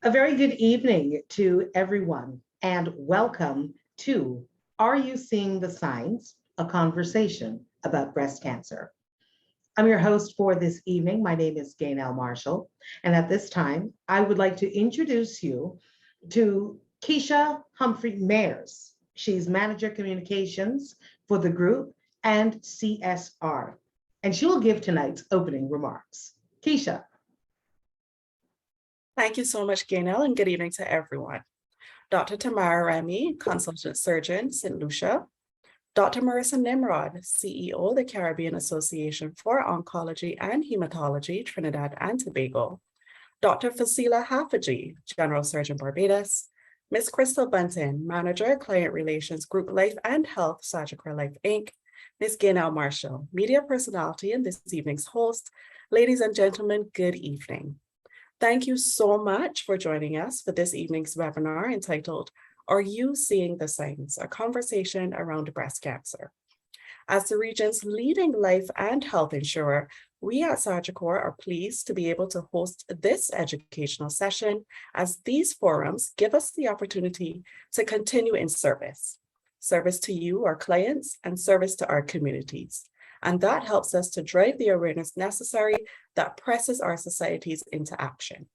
A very good evening to everyone, and welcome to Are You Seeing the Signs? A conversation about breast cancer. I'm your host for this evening. My name is Gaynell Marshall, and at this time, I would like to introduce you to Keisha Humphrey Mayers. She's Manager Communications for the group and CSR, and she will give tonight's opening remarks. Keisha. Thank you so much, Gaynell, and good evening to everyone. Dr. Tamara Remy, Consultant Surgeon, St. Lucia. Dr. Marissa Nimrod, CEO, the Caribbean Association for Oncology and Hematology, Trinidad and Tobago. Dr. Fasila Hafaji, General Surgeon, Barbados. Ms. Crystal Bunton, Manager, Client Relations, Group Life and Health, Sagicor Life, Inc. Ms. Gaynell Marshall, Media Personality and this evening's host. Ladies and gentlemen, good evening. Thank you so much for joining us for this evening's webinar entitled, Are You Seeing the Signs? A conversation around breast cancer. As the region's leading life and health insurer, we at Sagicor are pleased to be able to host this educational session as these forums give us the opportunity to continue in service to you, our clients, and service to our communities. And that helps us to drive the awareness necessary that presses our societies into action.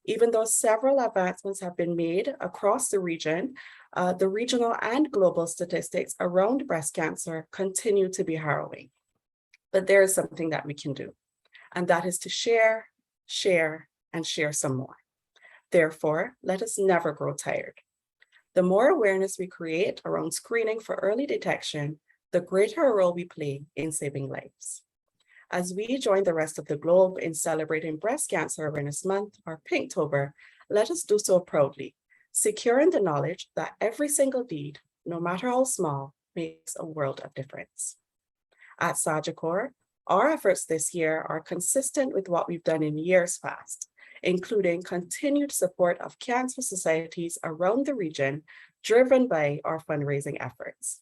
Even though several advancements have been made across the region, the regional and global statistics around breast cancer continue to be harrowing. But there is something that we can do, and that is to share, and share some more. Therefore, let us never grow tired. The more awareness we create around screening for early detection, the greater a role we play in saving lives. As we join the rest of the globe in celebrating Breast Cancer Awareness Month, or Pinktober, let us do so proudly, securing the knowledge that every single deed, no matter how small, makes a world of difference. At Sagicor, our efforts this year are consistent with what we've done in years past, including continued support of cancer societies around the region, driven by our fundraising efforts.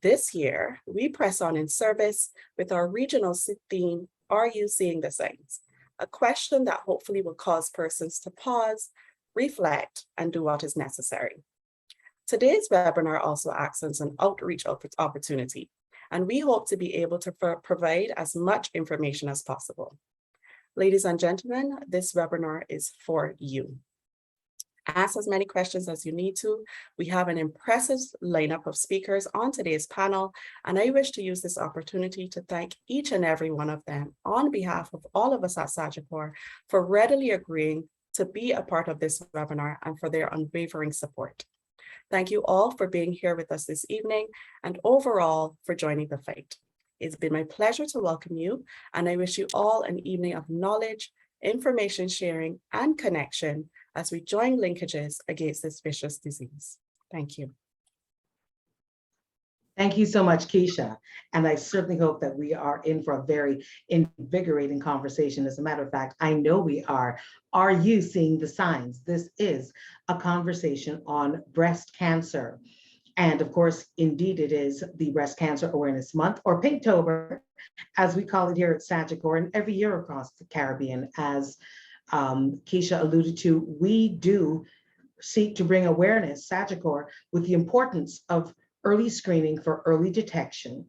This year, we press on in service with our regional theme, Are You Seeing the Signs? A question that hopefully will cause persons to pause, reflect, and do what is necessary. Today's webinar also acts as an outreach opportunity, and we hope to be able to provide as much information as possible. Ladies and gentlemen, this webinar is for you. Ask as many questions as you need to. We have an impressive lineup of speakers on today's panel, and I wish to use this opportunity to thank each and every one of them on behalf of all of us at Sagicor for readily agreeing to be a part of this webinar and for their unwavering support. Thank you all for being here with us this evening and overall for joining the fight. It's been my pleasure to welcome you, and I wish you all an evening of knowledge, information sharing, and connection as we join linkages against this vicious disease. Thank you. Thank you so much, Keisha. And I certainly hope that we are in for a very invigorating conversation. As a matter of fact, I know we are. Are you seeing the signs? This is a conversation on breast cancer. And of course, indeed, it is the Breast Cancer Awareness Month, or Pinktober, as we call it here at Sagicor, and every year across the Caribbean, as Keisha alluded to, we do seek to bring awareness, Sagicor, with the importance of early screening for early detection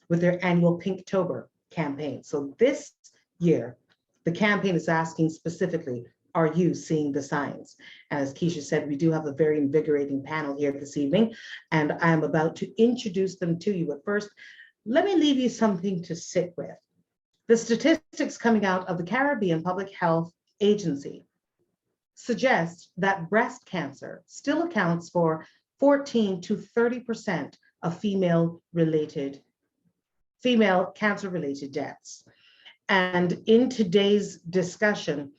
with their annual Pinktober campaign. So this year, the campaign is asking specifically, are you seeing the signs? And as Keisha said, we do have a very invigorating panel here this evening, and I am about to introduce them to you. But first, let me leave you something to sit with. The statistics coming out of the Caribbean Public Health Agency suggests that breast cancer still accounts for 14 to 30% of female cancer-related deaths. And in today's discussion,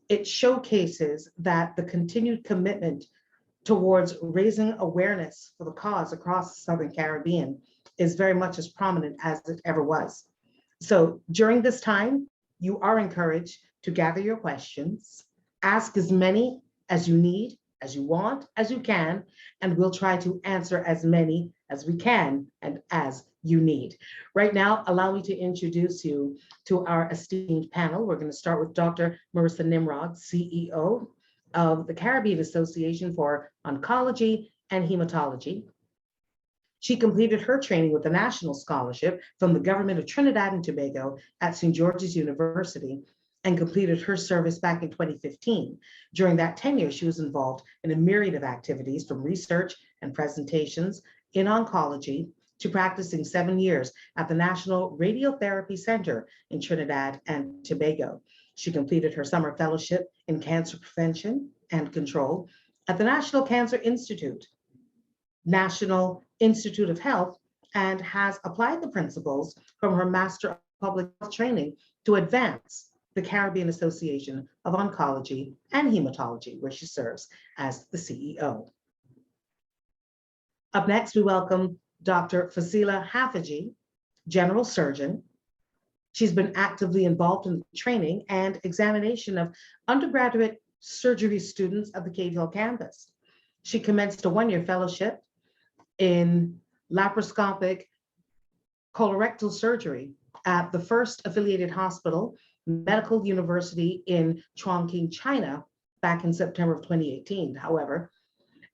it showcases that the continued commitment towards raising awareness for the cause across the Southern Caribbean is very much as prominent as it ever was. So during this time, you are encouraged to gather your questions, ask as many as you need, as you want, as you can, and we'll try to answer as many as we can and as you need. Right now, allow me to introduce you to our esteemed panel. We're going to start with Dr. Marissa Nimrod, CEO, of the Caribbean Association for Oncology and Hematology. She completed her training with a national scholarship from the government of Trinidad and Tobago at St. George's University and completed her service back in 2015. During that tenure, she was involved in a myriad of activities from research and presentations in oncology to practicing 7 years at the National Radiotherapy Center in Trinidad and Tobago. She completed her summer fellowship in cancer prevention and control at the National Cancer Institute, National Institute of Health, and has applied the principles from her Master of Public Health training to advance the Caribbean Association of Oncology and Hematology, where she serves as the CEO. Up next, we welcome Dr. Fasila Haffajee, General Surgeon. She's been actively involved in the training and examination of undergraduate surgery students at the Cave Hill campus. She commenced a 1-year fellowship in laparoscopic colorectal surgery at the First Affiliated Hospital Medical University in Chongqing, China, back in September of 2018. However,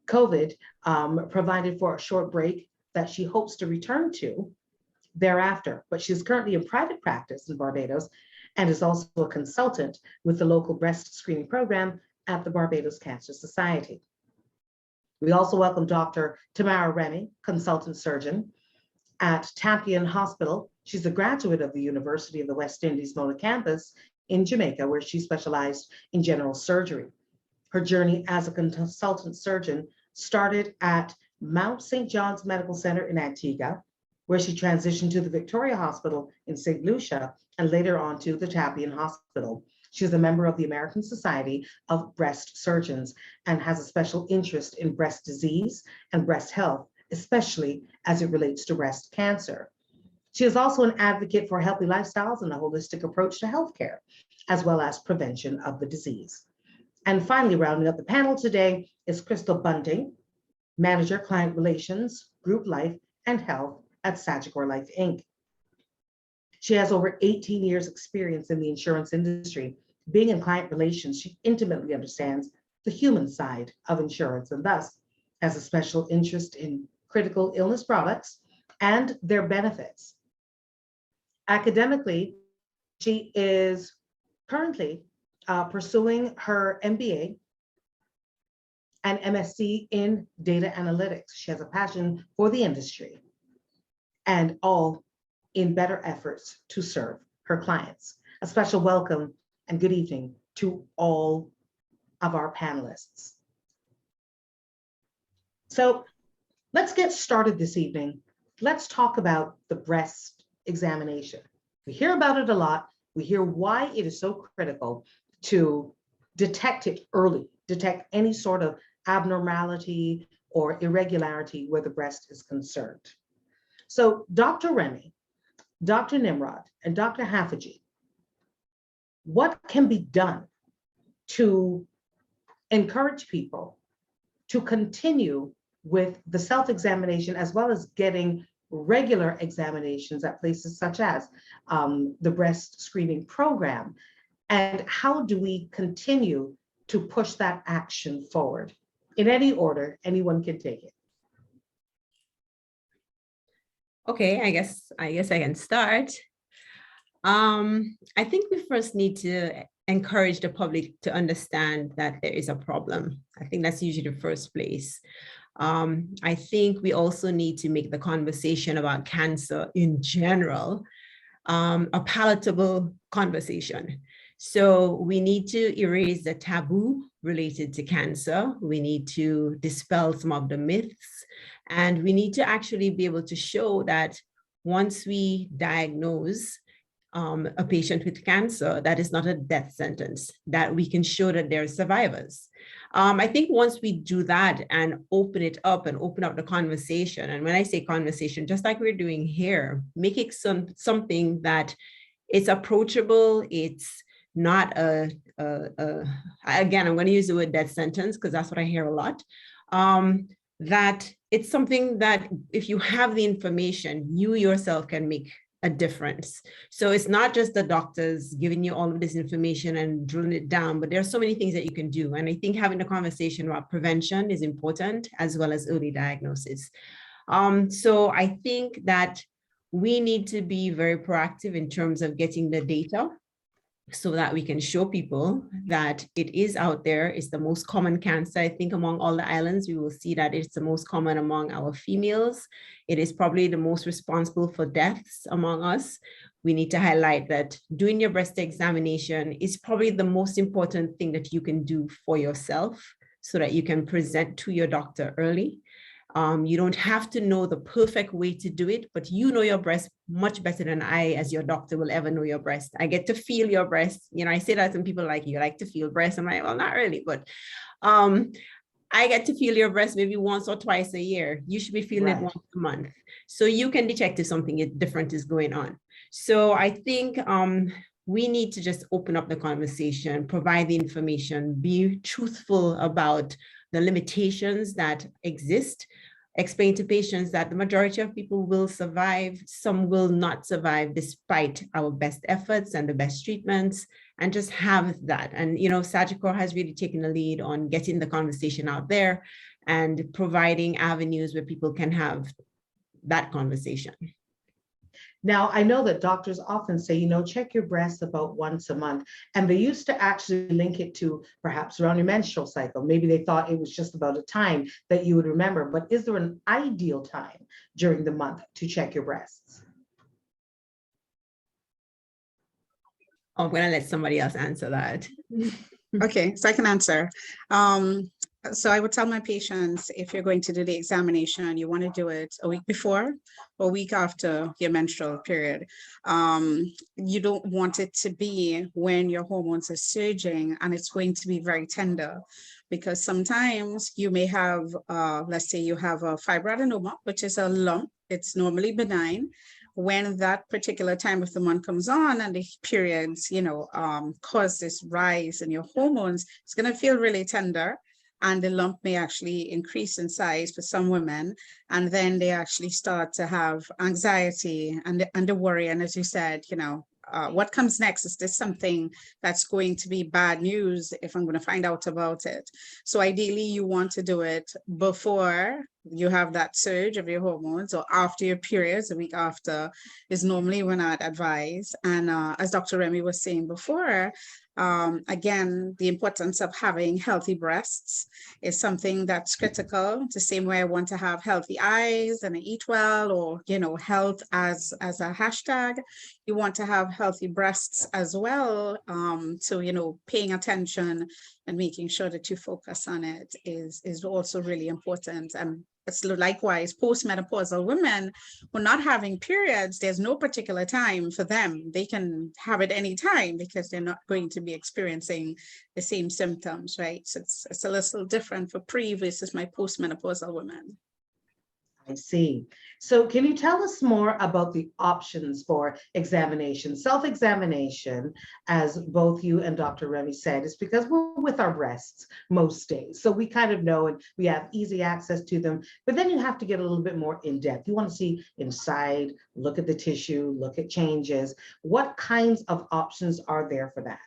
COVID provided for a short break that she hopes to return to thereafter, but she's currently in private practice in Barbados and is also a consultant with the local breast screening program at the Barbados Cancer Society. We also welcome Dr. Tamara Remy, consultant surgeon at Tampion Hospital. She's a graduate of the University of the West Indies Mona campus in Jamaica, where she specialized in general surgery. Her journey as a consultant surgeon started at Mount St. John's Medical Center in Antigua, where she transitioned to the Victoria Hospital in St. Lucia and later on to the Tampion Hospital. She is a member of the American Society of Breast Surgeons and has a special interest in breast disease and breast health, especially as it relates to breast cancer. She is also an advocate for healthy lifestyles and a holistic approach to healthcare, as well as prevention of the disease. And finally, rounding up the panel today is Crystal Bunting, Manager, Client Relations, Group Life and Health at Sagicor Life, Inc. She has over 18 years experience in the insurance industry. Being in client relations, she intimately understands the human side of insurance and thus has a special interest in critical illness products and their benefits. Academically, she is currently pursuing her MBA and MSc in data analytics. She has a passion for the industry and all in better efforts to serve her clients. A special welcome and good evening to all of our panelists. So let's get started this evening. Let's talk about the breast examination. We hear about it a lot. We hear why it is so critical to detect it early, detect any sort of abnormality or irregularity where the breast is concerned. So Dr. Remy, Dr. Nimrod, and Dr. Haffajee, what can be done to encourage people to continue with the self-examination as well as getting regular examinations at places such as the breast screening program? And how do we continue to push that action forward? In any order, anyone can take it. Okay, I guess I can start. I think we first need to encourage the public to understand that there is a problem. I think that's usually the first place. I think we also need to make the conversation about cancer in general a palatable conversation. So we need to erase the taboo related to cancer. We need to dispel some of the myths, and we need to actually be able to show that once we diagnose a patient with cancer, that is not a death sentence, that we can show that they're survivors. I think once we do that and open it up and open up the conversation, and when I say conversation, just like we're doing here, make it something that it's approachable, it's not again, I'm going to use the word death sentence because that's what I hear a lot, that it's something that if you have the information, you yourself can make a difference. So it's not just the doctors giving you all of this information and drilling it down, but there are so many things that you can do. And I think having a conversation about prevention is important, as well as early diagnosis. So I think that we need to be very proactive in terms of getting the data so that we can show people that it is out there. It's the most common cancer. I think among all the islands, we will see that it's the most common among our females. It is probably the most responsible for deaths among us. We need to highlight that doing your breast examination is probably the most important thing that you can do for yourself so that you can present to your doctor early. You don't have to know the perfect way to do it, but you know your breast much better than I, as your doctor, will ever know your breast. I get to feel your breast. You know, I say that and people are like, you like to feel breast? I'm like, well, not really, but I get to feel your breast maybe once or twice a year. You should be feeling it once a month. So you can detect if something different is going on. So I think we need to just open up the conversation, provide the information, be truthful about the limitations that exist, explain to patients that the majority of people will survive, some will not survive despite our best efforts and the best treatments, and just have that. And, you know, Sagicor has really taken the lead on getting the conversation out there and providing avenues where people can have that conversation. Now, I know that doctors often say, you know, check your breasts about once a month, and they used to actually link it to perhaps around your menstrual cycle. Maybe they thought it was just about a time that you would remember, but is there an ideal time during the month to check your breasts? I'm going to let somebody else answer that. Okay, so I can answer. So I would tell my patients, if you're going to do the examination, you want to do it a week before or a week after your menstrual period. You don't want it to be when your hormones are surging and it's going to be very tender, because sometimes you may have, let's say you have a fibroadenoma, which is a lump. It's normally benign. When that particular time of the month comes on and the periods, you know, cause this rise in your hormones, it's going to feel really tender. And the lump may actually increase in size for some women. And then they actually start to have anxiety and the worry. And as you said, you know, what comes next? Is this something that's going to be bad news if I'm going to find out about it? So ideally, you want to do it before you have that surge of your hormones, or after your periods. A week after is normally when I'd advise. And as Dr. Remy was saying before, again, the importance of having healthy breasts is something that's critical. The same way I want to have healthy eyes and I eat well, or, you know, health as a hashtag, you want to have healthy breasts as well. So, you know, paying attention and making sure that you focus on it is also really important. And it's likewise postmenopausal women who are not having periods. There's no particular time for them. They can have it anytime because they're not going to be experiencing the same symptoms, right? So it's a little different for pre versus my postmenopausal women. I see. So can you tell us more about the options for examination? Self-examination, as both you and Dr. Remy said, is because we're with our breasts most days. So we kind of know and we have easy access to them, but then you have to get a little bit more in depth. You want to see inside, look at the tissue, look at changes. What kinds of options are there for that?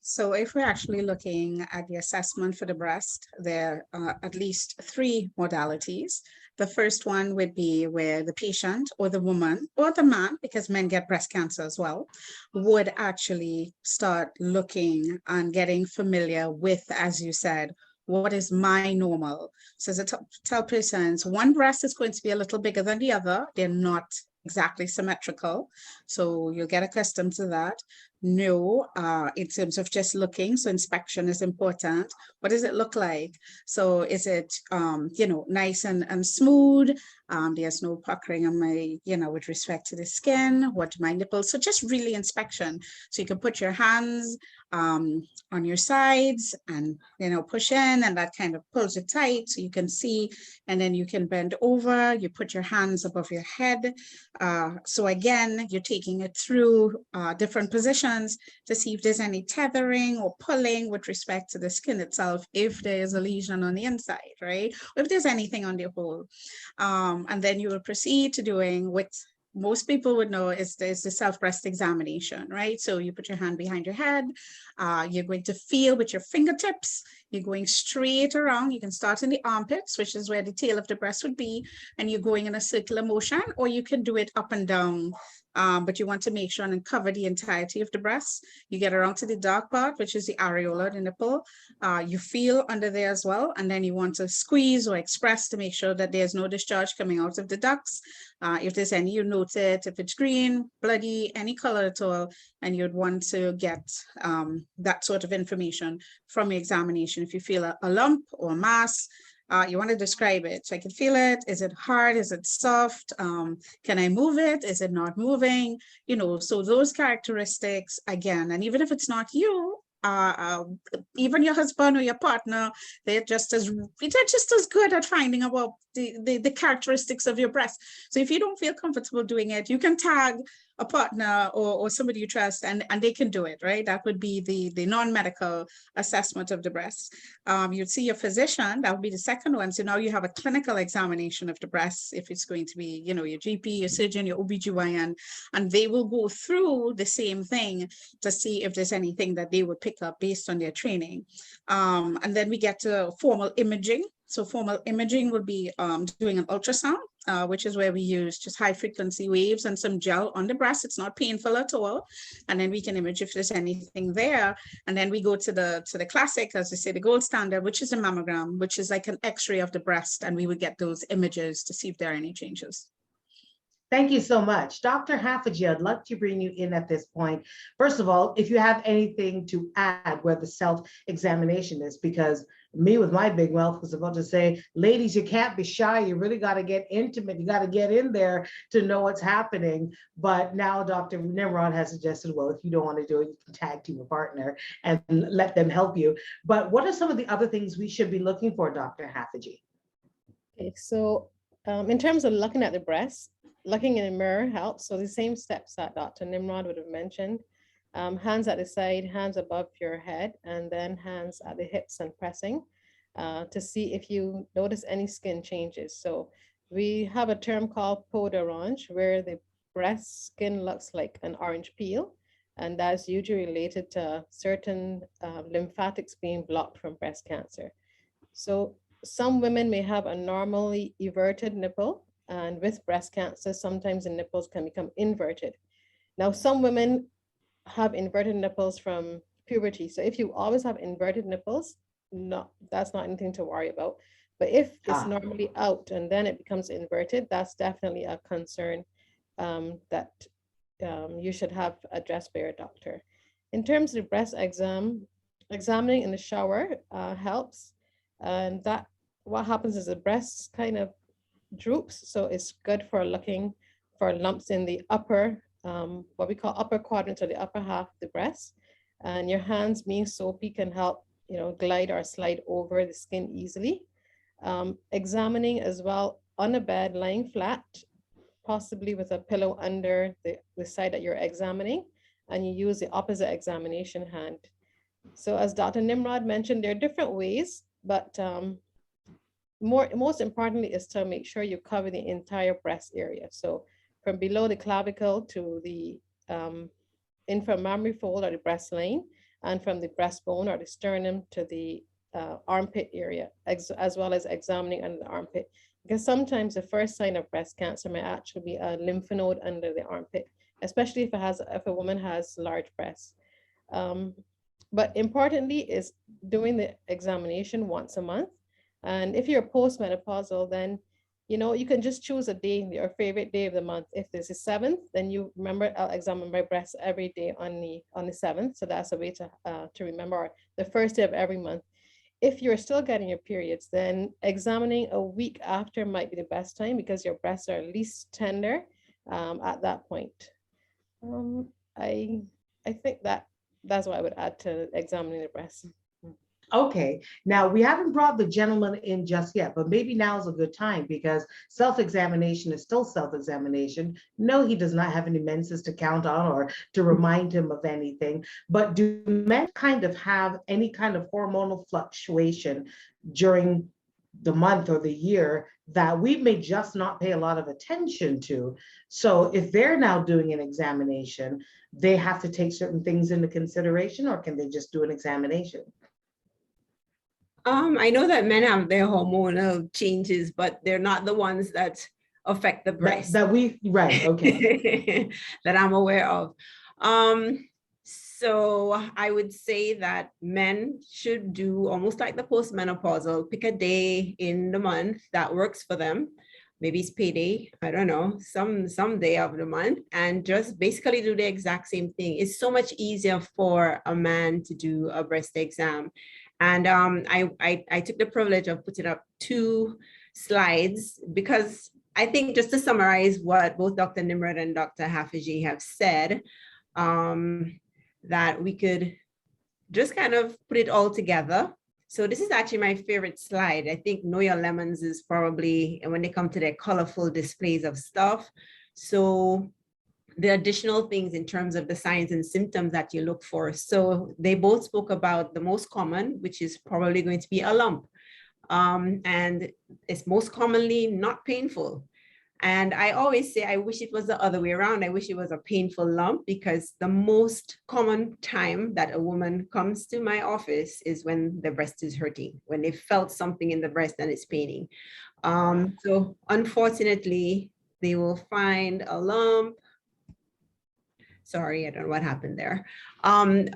So if we're actually looking at the assessment for the breast, there are at least 3 modalities. The first one would be where the patient or the woman or the man, because men get breast cancer as well, would actually start looking and getting familiar with, as you said, what is my normal? So as I tell persons, one breast is going to be a little bigger than the other. They're not exactly symmetrical. So you'll get accustomed to that. No, in terms of just looking, so inspection is important. What does it look like? So is it, you know, nice and smooth? There's no puckering on my, you know, with respect to the skin, what my nipples. So just really inspection. So you can put your hands on your sides and, you know, push in, and that kind of pulls it tight so you can see, and then you can bend over, you put your hands above your head. So again, you're taking it through different positions palpations to see if there's any tethering or pulling with respect to the skin itself, if there is a lesion on the inside, right? Or if there's anything on the hole. And then you will proceed to doing what most people would know is there's the self-breast examination, right? So you put your hand behind your head, you're going to feel with your fingertips, you're going straight around. You can start in the armpits, which is where the tail of the breast would be, and you're going in a circular motion, or you can do it up and down. But you want to make sure and cover the entirety of the breast. You get around to the dark part, which is the areola, the nipple. You feel under there as well. And then you want to squeeze or express to make sure that there's no discharge coming out of the ducts. If there's any, you note it. If it's green, bloody, any color at all, and you'd want to get that sort of information from your examination. If you feel a lump or a mass, you want to describe it. So I can feel it. Is it hard? Is it soft? Can I move it? Is it not moving? You know, so those characteristics again, and even if it's not you, even your husband or your partner, they're just as good at finding out the characteristics of your breast. So if you don't feel comfortable doing it, you can tag a partner or somebody you trust, and they can do it, right? That would be the non-medical assessment of the breast. You'd see your physician, that would be the second one. So now you have a clinical examination of the breast, if it's going to be, you know, your GP, your surgeon, your OBGYN, and they will go through the same thing to see if there's anything that they would pick up based on their training. And then we get to formal imaging. So formal imaging will be doing an ultrasound, which is where we use just high frequency waves and some gel on the breast. It's not painful at all. And then we can image if there's anything there. And then we go to the classic, as I say, the gold standard, which is a mammogram, which is like an x-ray of the breast. And we would get those images to see if there are any changes. Thank you so much. Dr. Haffajee, I'd love to bring you in at this point. First of all, if you have anything to add where the self-examination is, because me with my big mouth was about to say, ladies, you can't be shy. You really got to get intimate. You got to get in there to know what's happening. But now Dr. Nimrod has suggested, well, if you don't want to do it, you can tag team a partner and let them help you. But what are some of the other things we should be looking for, Dr. Haffajee? Okay, so in terms of looking at the breast, looking in a mirror helps. So the same steps that Dr. Nimrod would have mentioned. Hands at the side, hands above your head, and then hands at the hips and pressing to see if you notice any skin changes. So we have a term called peau d'orange, where the breast skin looks like an orange peel, and that's usually related to certain lymphatics being blocked from breast cancer. So some women may have a normally everted nipple, and with breast cancer, sometimes the nipples can become inverted. Now, some women have inverted nipples from puberty. So if you always have inverted nipples, no, that's not anything to worry about. But if it's normally out and then it becomes inverted, that's definitely a concern that you should have addressed by your doctor. In terms of the breast examining in the shower helps. And that what happens is the breast kind of droops. So it's good for looking for lumps in the upper, what we call upper quadrant, or the upper half of the breast. And your hands being soapy can help, you know, glide or slide over the skin easily. Examining as well on a bed, lying flat, possibly with a pillow under the side that you're examining, and you use the opposite examination hand. So as Dr. Nimrod mentioned, there are different ways, but most importantly is to make sure you cover the entire breast area. So from below the clavicle to the inframammary fold or the breast line, and from the breastbone or the sternum to the armpit area, as well as examining under the armpit. Because sometimes the first sign of breast cancer may actually be a lymph node under the armpit, especially if a woman has large breasts. But importantly is doing the examination once a month. And if you're postmenopausal, then, you know, you can just choose a day, your favorite day of the month. If there's a 7th, then you remember, I'll examine my breast every day on the 7th. So that's a way to remember, or the first day of every month. If you're still getting your periods, then examining a week after might be the best time, because your breasts are least tender at that point. I think that's what I would add to examining the breast. Okay, now we haven't brought the gentleman in just yet, but maybe now is a good time because self-examination is still self-examination. No, he does not have any menses to count on or to remind him of anything. But do men kind of have any kind of hormonal fluctuation during the month or the year that we may just not pay a lot of attention to? So if they're now doing an examination, they have to take certain things into consideration, or can they just do an examination? I know that men have their hormonal changes, but they're not the ones that affect the breast. Right, okay. That I'm aware of. So I would say that men should do almost like the postmenopausal, pick a day in the month that works for them. Maybe it's payday, I don't know, some day of the month, and just basically do the exact same thing. It's so much easier for a man to do a breast exam. And I took the privilege of putting up 2 slides because I think, just to summarize what both Dr. Nimrod and Dr. Haffajee have said, that we could just kind of put it all together. So this is actually my favorite slide. I think Know Your Lemons is probably, and when they come to their colorful displays of stuff. So the additional things in terms of the signs and symptoms that you look for. So they both spoke about the most common, which is probably going to be a lump. And it's most commonly not painful. And I always say, I wish it was the other way around. I wish it was a painful lump, because the most common time that a woman comes to my office is when the breast is hurting, when they felt something in the breast and it's paining. So unfortunately, they will find a lump. Sorry, I don't know what happened there.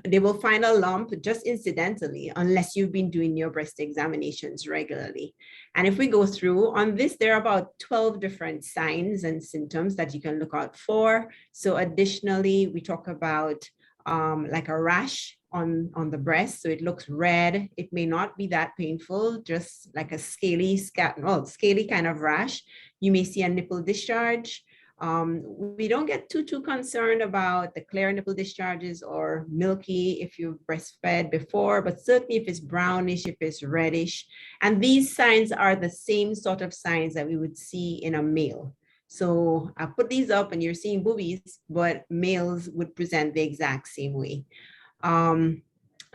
They will find a lump just incidentally, unless you've been doing your breast examinations regularly. And if we go through on this, there are about 12 different signs and symptoms that you can look out for. So additionally, we talk about like a rash on the breast. So it looks red. It may not be that painful, just like a scaly kind of rash. You may see a nipple discharge. We don't get too concerned about the clear nipple discharges or milky if you've breastfed before, but certainly if it's brownish, if it's reddish. And these signs are the same sort of signs that we would see in a male. So I put these up and you're seeing boobies, but males would present the exact same way.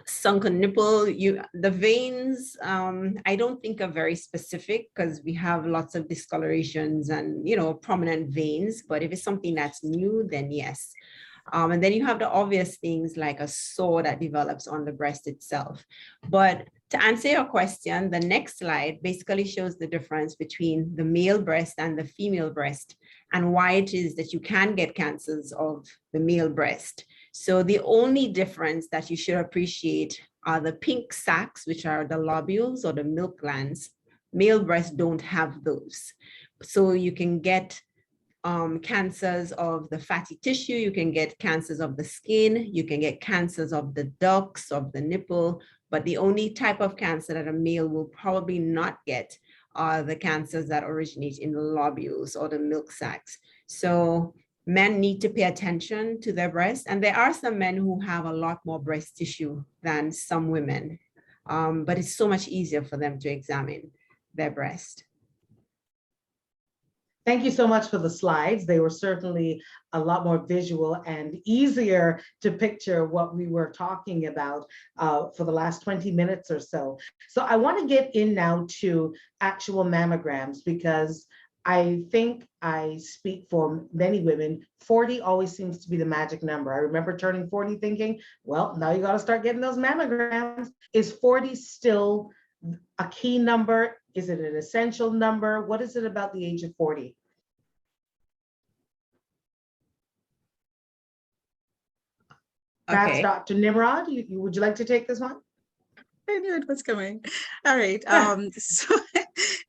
Sunken nipple, the veins, I don't think are very specific because we have lots of discolorations and, prominent veins, but if it's something that's new, then yes. And then you have the obvious things like a sore that develops on the breast itself. But to answer your question, the next slide basically shows the difference between the male breast and the female breast and why it is that you can get cancers of the male breast. So the only difference that you should appreciate are the pink sacs, which are the lobules or the milk glands. Male breasts don't have those. So you can get cancers of the fatty tissue, you can get cancers of the skin, you can get cancers of the ducts, of the nipple, but the only type of cancer that a male will probably not get are the cancers that originate in the lobules or the milk sacs. So men need to pay attention to their breasts, and there are some men who have a lot more breast tissue than some women, but it's so much easier for them to examine their breast. Thank you so much for the slides. They were certainly a lot more visual and easier to picture what we were talking about for the last 20 minutes or so. So I want to get in now to actual mammograms, because I think I speak for many women. 40 always seems to be the magic number. I remember turning 40 thinking, well, now you got to start getting those mammograms. Is 40 still a key number? Is it an essential number? What is it about the age of 40? Perhaps Okay. Dr. Nimrod, would you like to take this one? I knew it was coming. All right. Yeah. So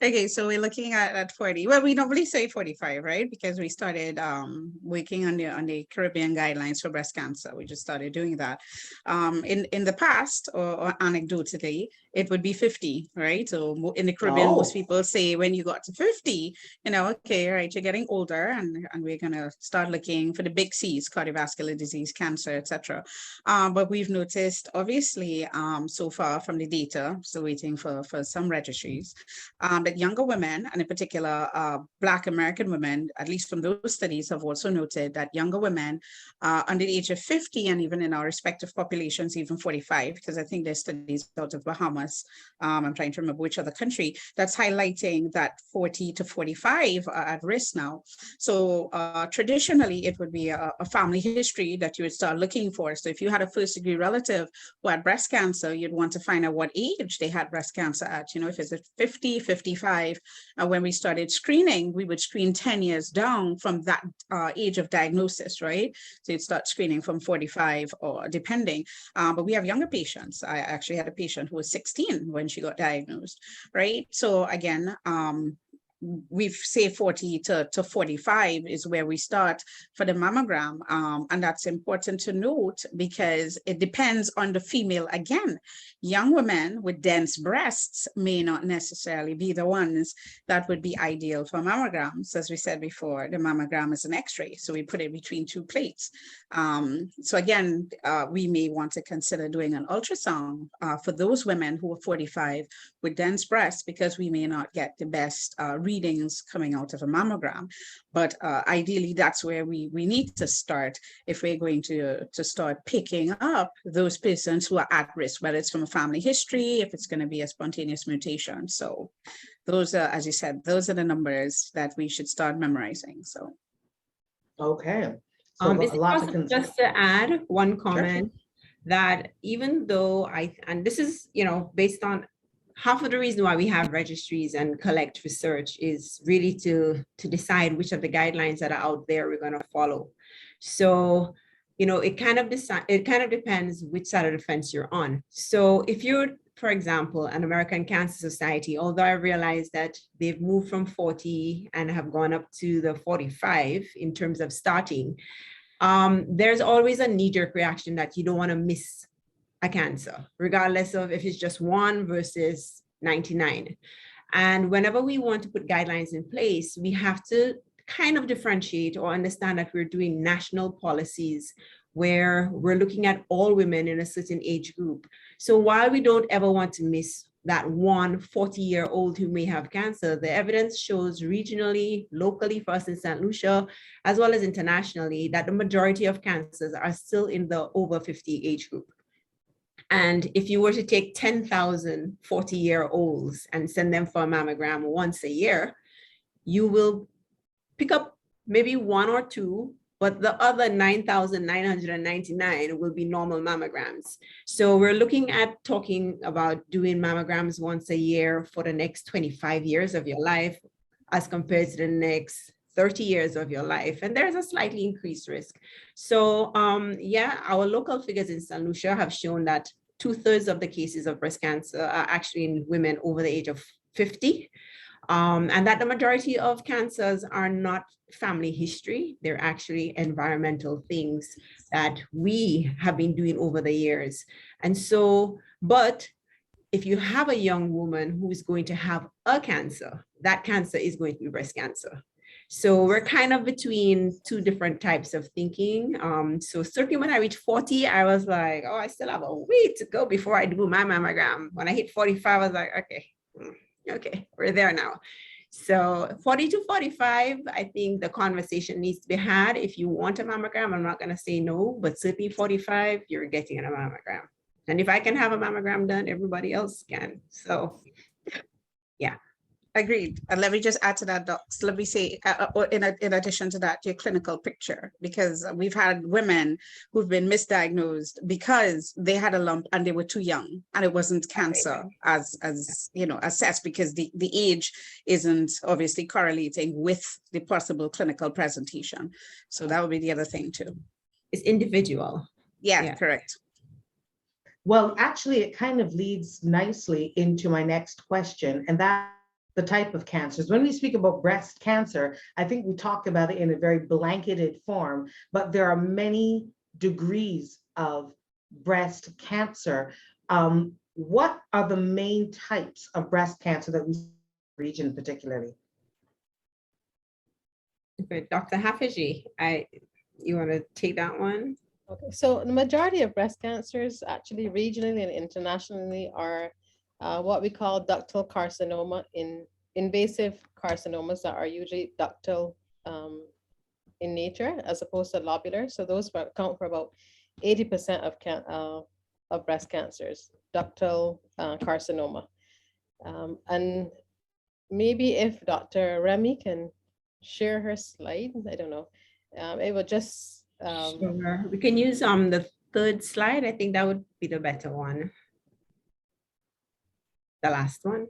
Okay, so we're looking at 40. Well, we normally say 45, right? Because we started working on the Caribbean guidelines for breast cancer. We just started doing that. In the past, or anecdotally, it would be 50, right? So in the Caribbean, most Oh. people say when you got to 50, okay, right, you're getting older, and we're gonna start looking for the big C's: cardiovascular disease, cancer, etc. But we've noticed, obviously, so far from the data, still waiting for some registries, that younger women, and in particular Black American women, at least from those studies, have also noted that younger women under the age of 50, and even in our respective populations, even 45, because I think there's studies out of Bahamas, I'm trying to remember which other country, that's highlighting that 40 to 45 are at risk now. So traditionally, it would be a family history that you would start looking for. So if you had a first degree relative who had breast cancer, you'd want to find out what age they had breast cancer at, if it's at 50, 55. When we started screening, we would screen 10 years down from that age of diagnosis, right? So you'd start screening from 45 or depending. But we have younger patients. I actually had a patient who was 16 when she got diagnosed, right? So again, we say 40 to 45 is where we start for the mammogram. And that's important to note because it depends on the female. Again, young women with dense breasts may not necessarily be the ones that would be ideal for mammograms. As we said before, the mammogram is an x-ray, so we put it between two plates. So again, we may want to consider doing an ultrasound for those women who are 45 with dense breasts, because we may not get the best readings coming out of a mammogram. But ideally, that's where we need to start if we're going to start picking up those patients who are at risk, whether it's from a family history, if it's going to be a spontaneous mutation. So those are, as you said, those are the numbers that we should start memorizing. So. Okay. So Is a it lot to possible consider. just to add one comment that even though and this is, based on half of the reason why we have registries and collect research is really to decide which of the guidelines that are out there we're going to follow. So, it kind of depends which side of the fence you're on. So if you're, for example, an American Cancer Society, although I realize that they've moved from 40 and have gone up to the 45 in terms of starting, there's always a knee-jerk reaction that you don't want to miss a cancer, regardless of if it's just 1 versus 99. And whenever we want to put guidelines in place, we have to kind of differentiate or understand that we're doing national policies where we're looking at all women in a certain age group. So while we don't ever want to miss that one 40-year-old who may have cancer, the evidence shows regionally, locally for us in St. Lucia, as well as internationally, that the majority of cancers are still in the over 50 age group. And if you were to take 10,000 40-year-olds and send them for a mammogram once a year, you will pick up maybe 1 or 2, but the other 9,999 will be normal mammograms. So we're looking at talking about doing mammograms once a year for the next 25 years of your life, as compared to the next 30 years of your life. And there's a slightly increased risk. So our local figures in St. Lucia have shown that 2/3 of the cases of breast cancer are actually in women over the age of 50. And that the majority of cancers are not family history. They're actually environmental things that we have been doing over the years. And so, but if you have a young woman who is going to have a cancer, that cancer is going to be breast cancer. So we're kind of between two different types of thinking. So certainly when I reached 40, I was like, oh, I still have a way to go before I do my mammogram. When I hit 45, I was like, okay, we're there now. So 40 to 45, I think the conversation needs to be had. If you want a mammogram, I'm not going to say no, but certainly 45, you're getting a mammogram. And if I can have a mammogram done, everybody else can. So, yeah. Agreed. And let me just add to that, docs. Let me say, in addition to that, your clinical picture, because we've had women who've been misdiagnosed because they had a lump and they were too young, and it wasn't cancer as assessed, because the age isn't obviously correlating with the possible clinical presentation. So that would be the other thing too. It's individual. Yeah, correct. Well, actually, it kind of leads nicely into my next question, and that the type of cancers. When we speak about breast cancer, I think we talk about it in a very blanketed form, but there are many degrees of breast cancer. What are the main types of breast cancer that we see in the region particularly? But Dr. Haffajee, you want to take that one? Okay, so the majority of breast cancers actually regionally and internationally are what we call ductal carcinoma, in invasive carcinomas that are usually ductal in nature as opposed to lobular. So those account for about 80% of breast cancers, ductal carcinoma. And maybe if Dr. Remy can share her slide, I don't know. It will just Sure. We can use the third slide. I think that would be the better one. The last one.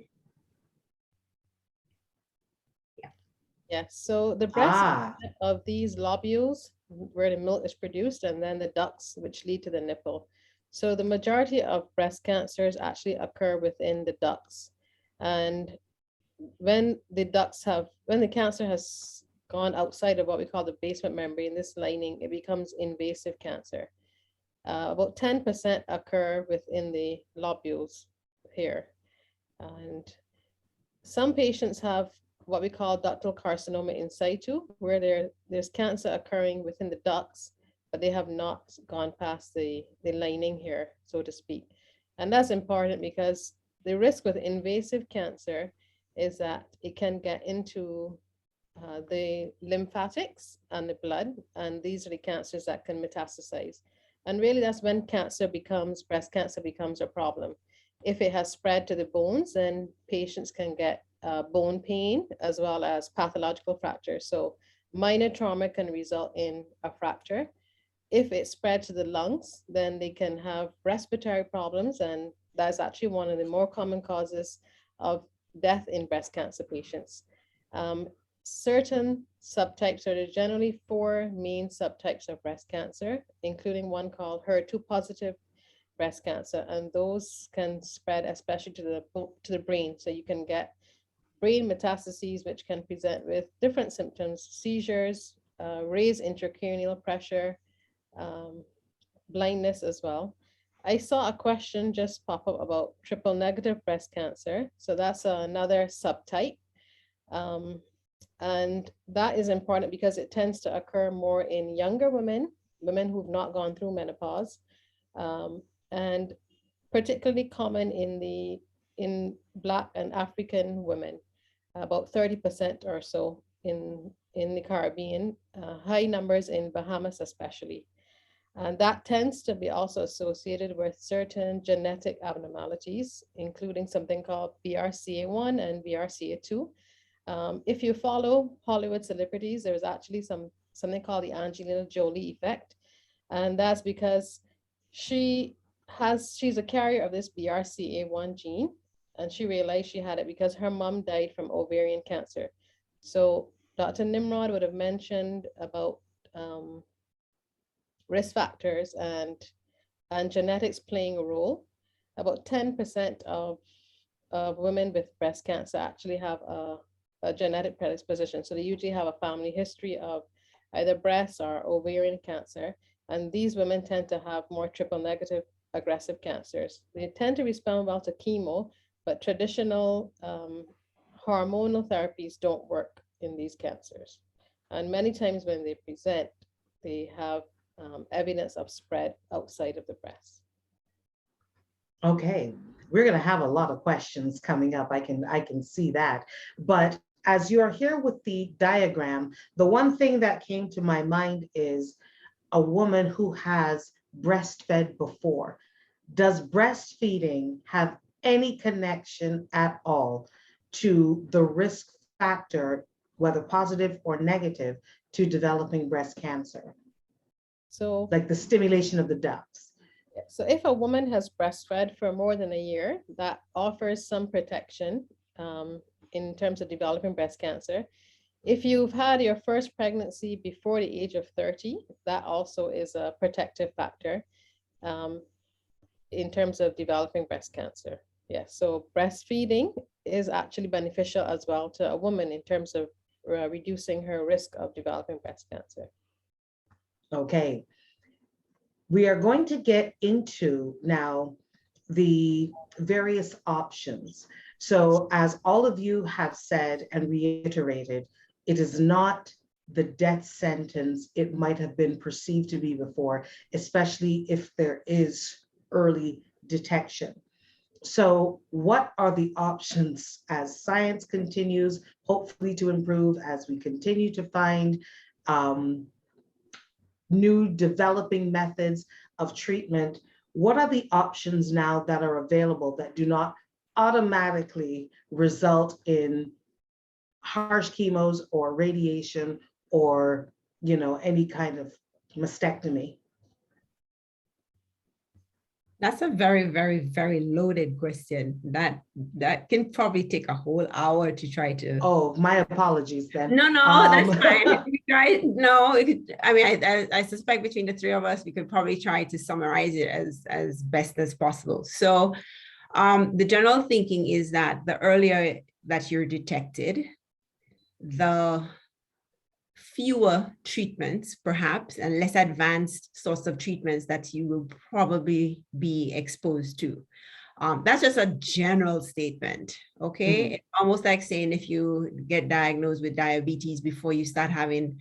yes. So the breast Ah, of these lobules where the milk is produced, and then the ducts which lead to the nipple. So the majority of breast cancers actually occur within the ducts. And when the cancer has gone outside of what we call the basement membrane, this lining, it becomes invasive cancer. About 10% occur within the lobules here. And some patients have what we call ductal carcinoma in situ, where there's cancer occurring within the ducts, but they have not gone past the lining here, so to speak. And that's important because the risk with invasive cancer is that it can get into the lymphatics and the blood, and these are the cancers that can metastasize. And really that's when breast cancer becomes a problem. If it has spread to the bones, then patients can get bone pain as well as pathological fractures. So minor trauma can result in a fracture. If it spread to the lungs, then they can have respiratory problems, and that's actually one of the more common causes of death in breast cancer patients. Certain subtypes, so there are generally 4 main subtypes of breast cancer, including one called HER2 positive breast cancer, and those can spread especially to the brain. So you can get brain metastases, which can present with different symptoms: seizures, raised intracranial pressure, blindness as well. I saw a question just pop up about triple negative breast cancer. So that's another subtype. And that is important because it tends to occur more in younger women who've not gone through menopause, and particularly common in Black and African women, about 30% or so in the Caribbean, high numbers in Bahamas especially. And that tends to be also associated with certain genetic abnormalities, including something called BRCA1 and BRCA2. If you follow Hollywood celebrities, there's actually something called the Angelina Jolie effect. And that's because she's a carrier of this BRCA1 gene, and she realized she had it because her mom died from ovarian cancer. So Dr. Nimrod would have mentioned about risk factors and genetics playing a role. About 10% of women with breast cancer actually have a genetic predisposition. So they usually have a family history of either breast or ovarian cancer. And these women tend to have more triple negative aggressive cancers. They tend to respond well to chemo, but traditional hormonal therapies don't work in these cancers. And many times when they present, they have evidence of spread outside of the breast. okay. We're going to have a lot of questions coming up. I can see that. But as you are here with the diagram, the one thing that came to my mind is a woman who has breastfed before. Does breastfeeding have any connection at all to the risk factor, whether positive or negative, to developing breast cancer? So, like the stimulation of the ducts. So if a woman has breastfed for more than a year, that offers some protection in terms of developing breast cancer. If you've had your first pregnancy before the age of 30, that also is a protective factor in terms of developing breast cancer. Yes, so breastfeeding is actually beneficial as well to a woman in terms of reducing her risk of developing breast cancer. Okay. We are going to get into now the various options. So as all of you have said and reiterated, it is not the death sentence it might have been perceived to be before, especially if there is early detection. So what are the options as science continues, hopefully to improve, as we continue to find new developing methods of treatment? What are the options now that are available that do not automatically result in harsh chemos or radiation or, any kind of mastectomy? That's a very, very, very loaded question. That can probably take a whole hour to try to. Oh, my apologies then. No, that's fine. We try. No, I mean, I suspect between the three of us, we could probably try to summarize it as best as possible. So, the general thinking is that the earlier that you're detected, the fewer treatments, perhaps, and less advanced sorts of treatments that you will probably be exposed to. That's just a general statement, okay? It's almost like saying if you get diagnosed with diabetes before you start having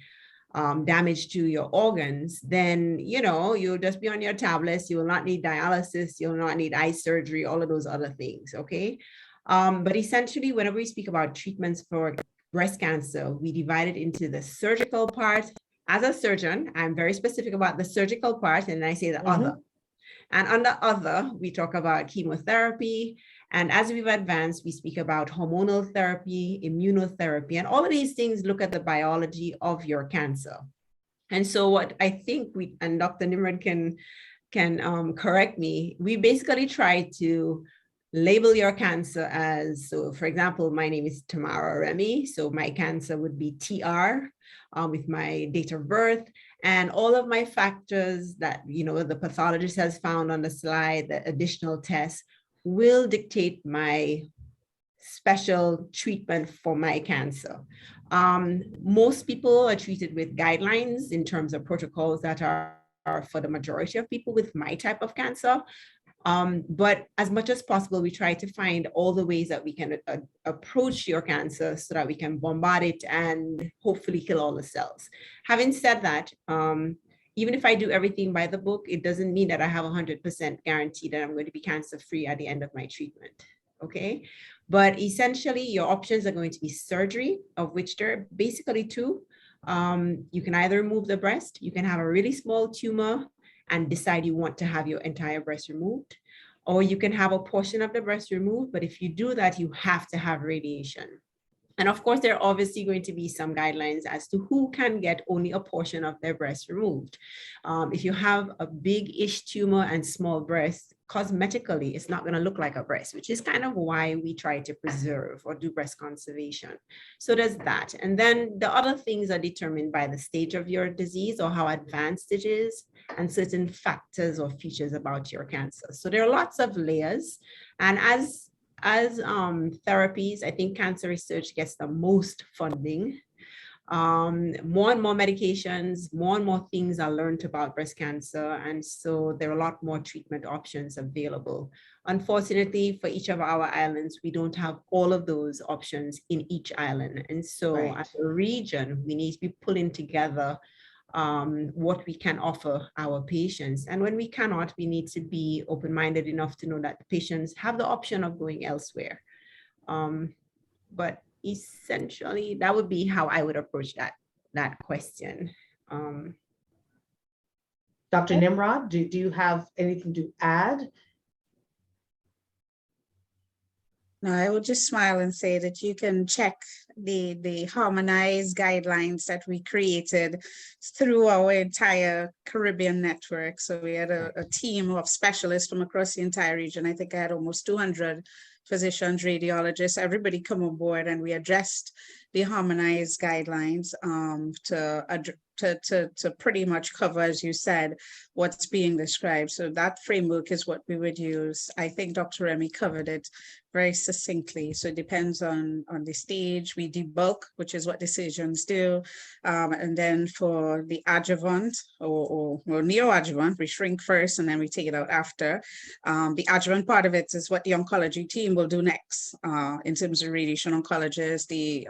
damage to your organs, then, you'll just be on your tablets, you will not need dialysis, you'll not need eye surgery, all of those other things, okay? But essentially, whenever we speak about treatments for breast cancer, we divide it into the surgical part. As a surgeon, I'm very specific about the surgical part, and I say the other. And under other, we talk about chemotherapy. And as we've advanced, we speak about hormonal therapy, immunotherapy, and all of these things look at the biology of your cancer. And so what I think and Dr. Nimrod can correct me, we basically try to label your cancer as, so for example, my name is Tamara Remy. So my cancer would be TR with my date of birth, and all of my factors that, the pathologist has found on the slide, the additional tests will dictate my special treatment for my cancer. Most people are treated with guidelines in terms of protocols that are for the majority of people with my type of cancer. But as much as possible, we try to find all the ways that we can approach your cancer so that we can bombard it and hopefully kill all the cells. Having said that, even if I do everything by the book, it doesn't mean that I have 100% guarantee that I'm going to be cancer-free at the end of my treatment, okay? But essentially, your options are going to be surgery, of which there are basically two. You can either remove the breast, you can have a really small tumor and decide you want to have your entire breast removed, or you can have a portion of the breast removed, but if you do that, you have to have radiation. And of course, there are obviously going to be some guidelines as to who can get only a portion of their breast removed. If you have a big-ish tumor and small breasts, cosmetically, it's not going to look like a breast, which is kind of why we try to preserve or do breast conservation. So there's that. And then the other things are determined by the stage of your disease or how advanced it is, and certain factors or features about your cancer. So there are lots of layers. And as therapies, I think cancer research gets the most funding. More and more medications, more and more things are learned about breast cancer. And so there are a lot more treatment options available. Unfortunately, for each of our islands, we don't have all of those options in each island. And so as a region, we need to be pulling together what we can offer our patients. And when we cannot, we need to be open-minded enough to know that the patients have the option of going elsewhere. But essentially, that would be how I would approach that question. Dr. Nimrod, do you have anything to add? No, I would just smile and say that you can check the harmonized guidelines that we created through our entire Caribbean network. So we had a team of specialists from across the entire region. I think I had almost 200 physicians, radiologists, everybody come on board, and we addressed the harmonized guidelines to to pretty much cover, as you said, what's being described. So that framework is what we would use. I think Dr. Remy covered it very succinctly. So it depends on the stage. We debulk, which is what decisions do. And then for the adjuvant or neoadjuvant, we shrink first and then we take it out after. The adjuvant part of it is what the oncology team will do next in terms of radiation oncologists, the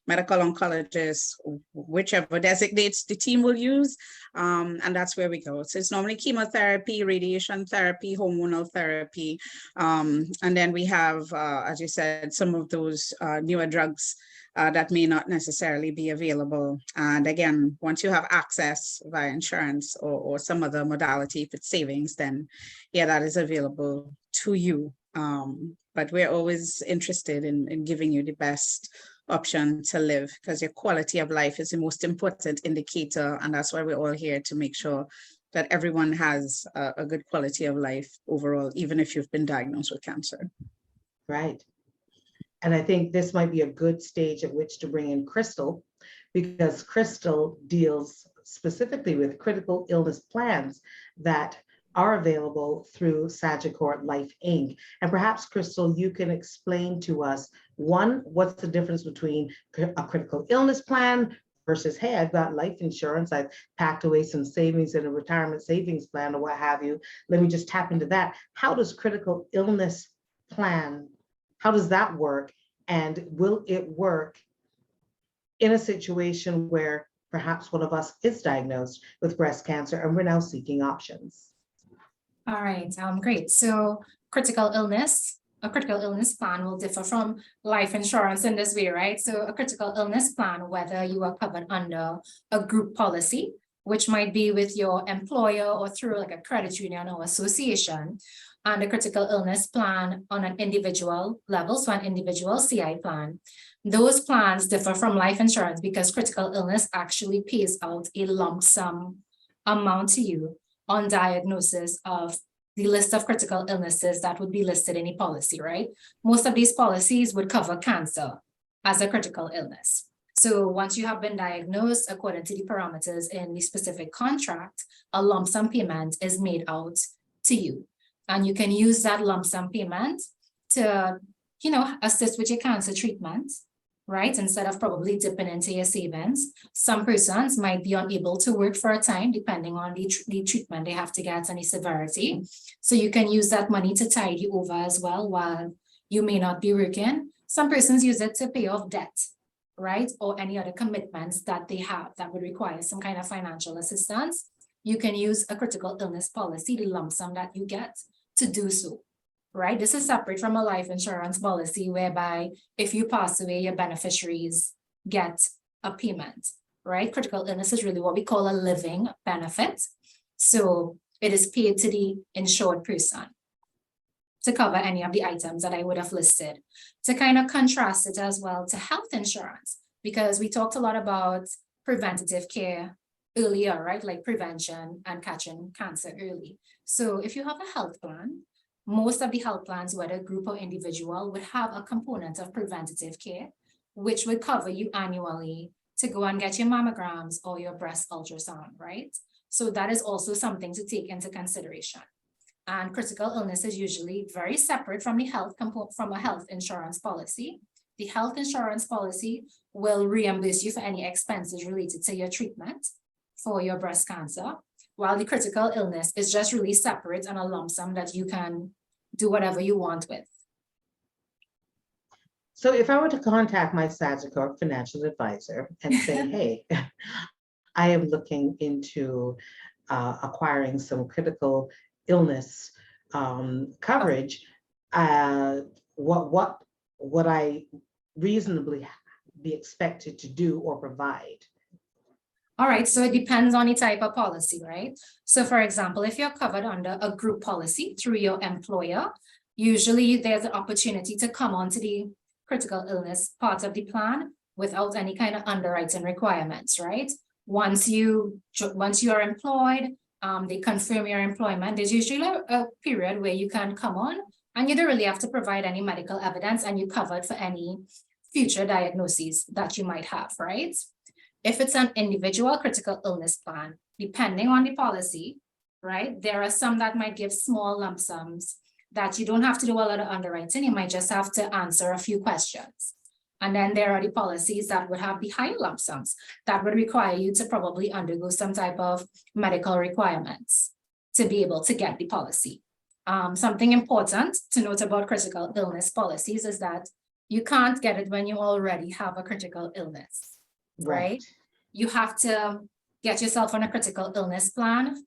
medical oncologists, whichever designates the team will use. And that's where we go. So it's normally chemotherapy, radiation therapy, hormonal therapy. And then we have, as you said, some of those newer drugs that may not necessarily be available. And again, once you have access via insurance or some other modality, if it's savings, then yeah, that is available to you. But we're always interested in giving you the best option to live, because your quality of life is the most important indicator. And that's why we're all here, to make sure that everyone has a good quality of life overall, even if you've been diagnosed with cancer. Right. And I think this might be a good stage at which to bring in Crystal, because Crystal deals specifically with critical illness plans that are available through Sagicor Life Inc. And perhaps, Crystal, you can explain to us, one, what's the difference between a critical illness plan versus, hey, I've got life insurance, I've packed away some savings in a retirement savings plan or what have you. Let me just tap into that. How does critical illness plan, how does that work? And will it work in a situation where perhaps one of us is diagnosed with breast cancer and we're now seeking options? All right, great. So a critical illness plan will differ from life insurance in this way, right? So a critical illness plan, whether you are covered under a group policy, which might be with your employer or through like a credit union or association, and a critical illness plan on an individual level, so an individual CI plan. Those plans differ from life insurance because critical illness actually pays out a lump sum amount to you on diagnosis of the list of critical illnesses that would be listed in a policy, right? Most of these policies would cover cancer as a critical illness. So once you have been diagnosed, according to the parameters in the specific contract, a lump sum payment is made out to you. And you can use that lump sum payment to, assist with your cancer treatment, right? Instead of probably dipping into your savings. Some persons might be unable to work for a time, depending on the treatment they have to get and the severity. So you can use that money to tide you over as well while you may not be working. Some persons use it to pay off debt, right? Or any other commitments that they have that would require some kind of financial assistance. You can use a critical illness policy, the lump sum that you get, to do so. Right? This is separate from a life insurance policy whereby if you pass away, your beneficiaries get a payment, right? Critical illness is really what we call a living benefit. So it is paid to the insured person to cover any of the items that I would have listed. To kind of contrast it as well to health insurance, because we talked a lot about preventative care earlier, right? Like prevention and catching cancer early. So if you have a health plan, most of the health plans, whether group or individual, would have a component of preventative care, which would cover you annually to go and get your mammograms or your breast ultrasound, right? So that is also something to take into consideration. And critical illness is usually very separate from the from a health insurance policy. The health insurance policy will reimburse you for any expenses related to your treatment for your breast cancer, while the critical illness is just really separate and a lump sum that you can do whatever you want with. So if I were to contact my Sagicor financial advisor and say, hey, I am looking into acquiring some critical illness coverage, what would I reasonably be expected to do or provide? All right, so it depends on the type of policy, right? So for example, if you're covered under a group policy through your employer, usually there's an opportunity to come onto the critical illness part of the plan without any kind of underwriting requirements, right? Once you are employed, they confirm your employment, there's usually a period where you can come on and you don't really have to provide any medical evidence and you're covered for any future diagnoses that you might have, right? If it's an individual critical illness plan, depending on the policy, right? There are some that might give small lump sums that you don't have to do a lot of underwriting. You might just have to answer a few questions. And then there are the policies that would have the higher lump sums that would require you to probably undergo some type of medical requirements to be able to get the policy. Something important to note about critical illness policies is that you can't get it when you already have a critical illness, right? You have to get yourself on a critical illness plan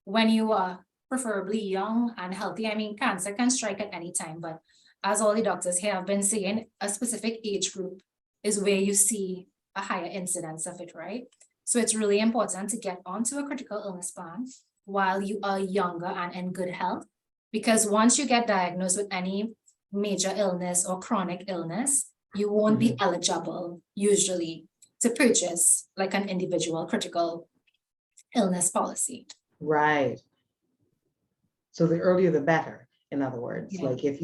when you are preferably young and healthy. I mean, cancer can strike at any time, but as all the doctors here have been saying, a specific age group is where you see a higher incidence of it, right? So it's really important to get onto a critical illness plan while you are younger and in good health, because once you get diagnosed with any major illness or chronic illness, you won't be eligible usually to purchase like an individual critical illness policy. Right. So the earlier the better, in other words. Yeah. Like if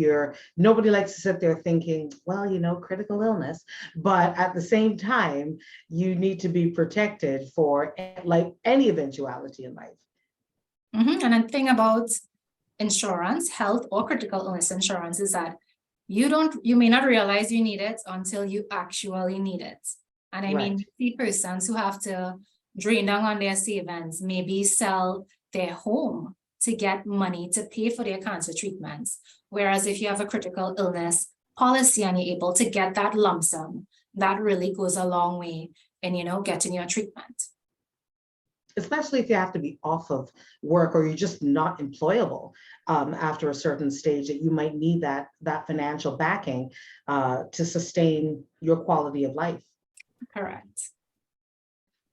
nobody likes to sit there thinking, well, critical illness, but at the same time, you need to be protected for like any eventuality in life. And the thing about insurance, health or critical illness insurance is that you may not realize you need it until you actually need it. And I mean, the persons who have to drain down on their savings, maybe sell their home to get money to pay for their cancer treatments. Whereas if you have a critical illness policy and you're able to get that lump sum, that really goes a long way in, getting your treatment. Especially if you have to be off of work or you're just not employable after a certain stage, that you might need that financial backing to sustain your quality of life. Correct.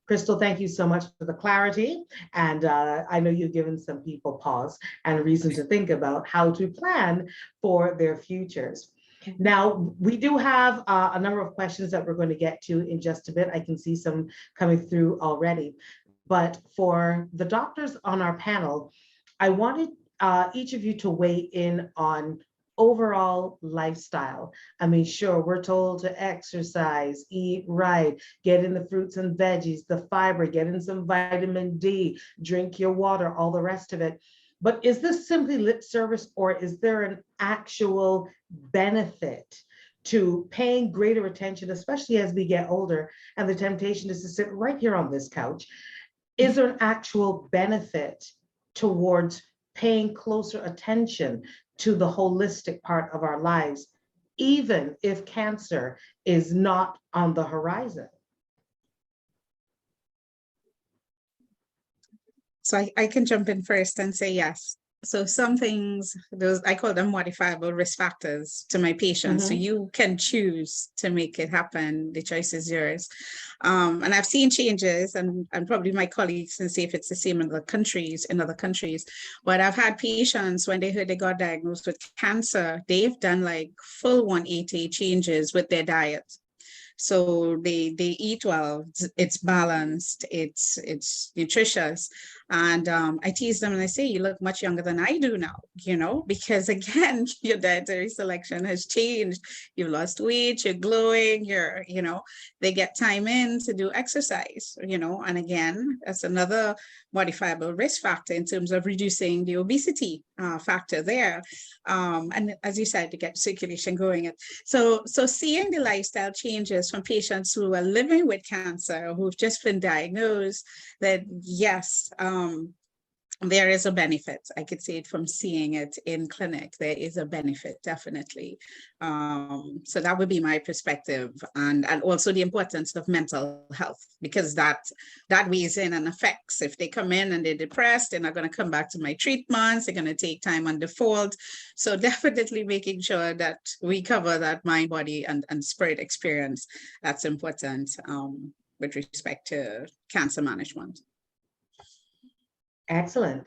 Crystal, thank you so much for the clarity. And I know you've given some people pause and reason to think about how to plan for their futures. Now, we do have a number of questions that we're going to get to in just a bit. I can see some coming through already. But for the doctors on our panel, I wanted each of you to weigh in on overall lifestyle. I mean, sure, we're told to exercise, eat right, get in the fruits and veggies, the fiber, get in some vitamin D, drink your water, all the rest of it. But is this simply lip service, or is there an actual benefit to paying greater attention, especially as we get older and the temptation is to sit right here on this couch? Is there an actual benefit towards paying closer attention to the holistic part of our lives, even if cancer is not on the horizon? So I can jump in first and say yes. So some things, I call them modifiable risk factors to my patients. So you can choose to make it happen. The choice is yours. And I've seen changes, and probably my colleagues can say if it's the same in other countries, but I've had patients when they heard they got diagnosed with cancer, they've done like full 180 changes with their diet. So they eat well, it's balanced, it's nutritious. And I tease them and I say, you look much younger than I do now, because again, your dietary selection has changed. You've lost weight, you're glowing, they get time in to do exercise, and again, that's another modifiable risk factor in terms of reducing the obesity factor there. And as you said, to get circulation going. So seeing the lifestyle changes from patients who are living with cancer, who've just been diagnosed, that yes, there is a benefit. I could say it from seeing it in clinic. There is a benefit, definitely. So that would be my perspective, and also the importance of mental health, because that weighs in and affects. If they come in and they're depressed, they're not going to come back to my treatments. They're going to take time on default. So definitely making sure that we cover that mind, body, and spirit experience. That's important with respect to cancer management. Excellent.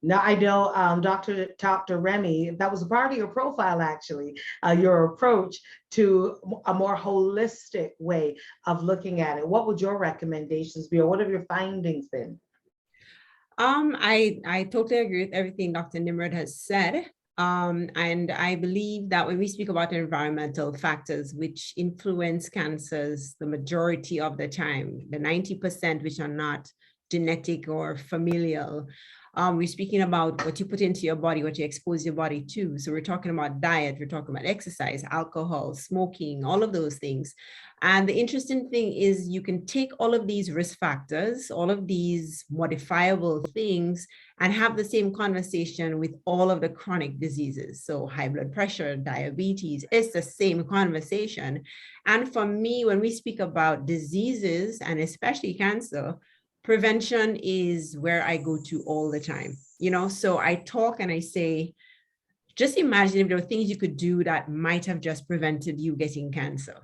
Now, I know Dr. Remy, that was a part of your profile, actually, your approach to a more holistic way of looking at it. What would your recommendations be, or what have your findings been? I totally agree with everything Dr. Nimrod has said. And I believe that when we speak about environmental factors which influence cancers, the majority of the time, the 90% which are not genetic or familial, we're speaking about what you put into your body, what you expose your body to. So we're talking about diet, we're talking about exercise, alcohol, smoking, all of those things. And the interesting thing is you can take all of these risk factors, all of these modifiable things, and have the same conversation with all of the chronic diseases. So high blood pressure, diabetes, it's the same conversation. And for me, when we speak about diseases and especially cancer, prevention is where I go to all the time, so I talk and I say, just imagine if there were things you could do that might have just prevented you getting cancer.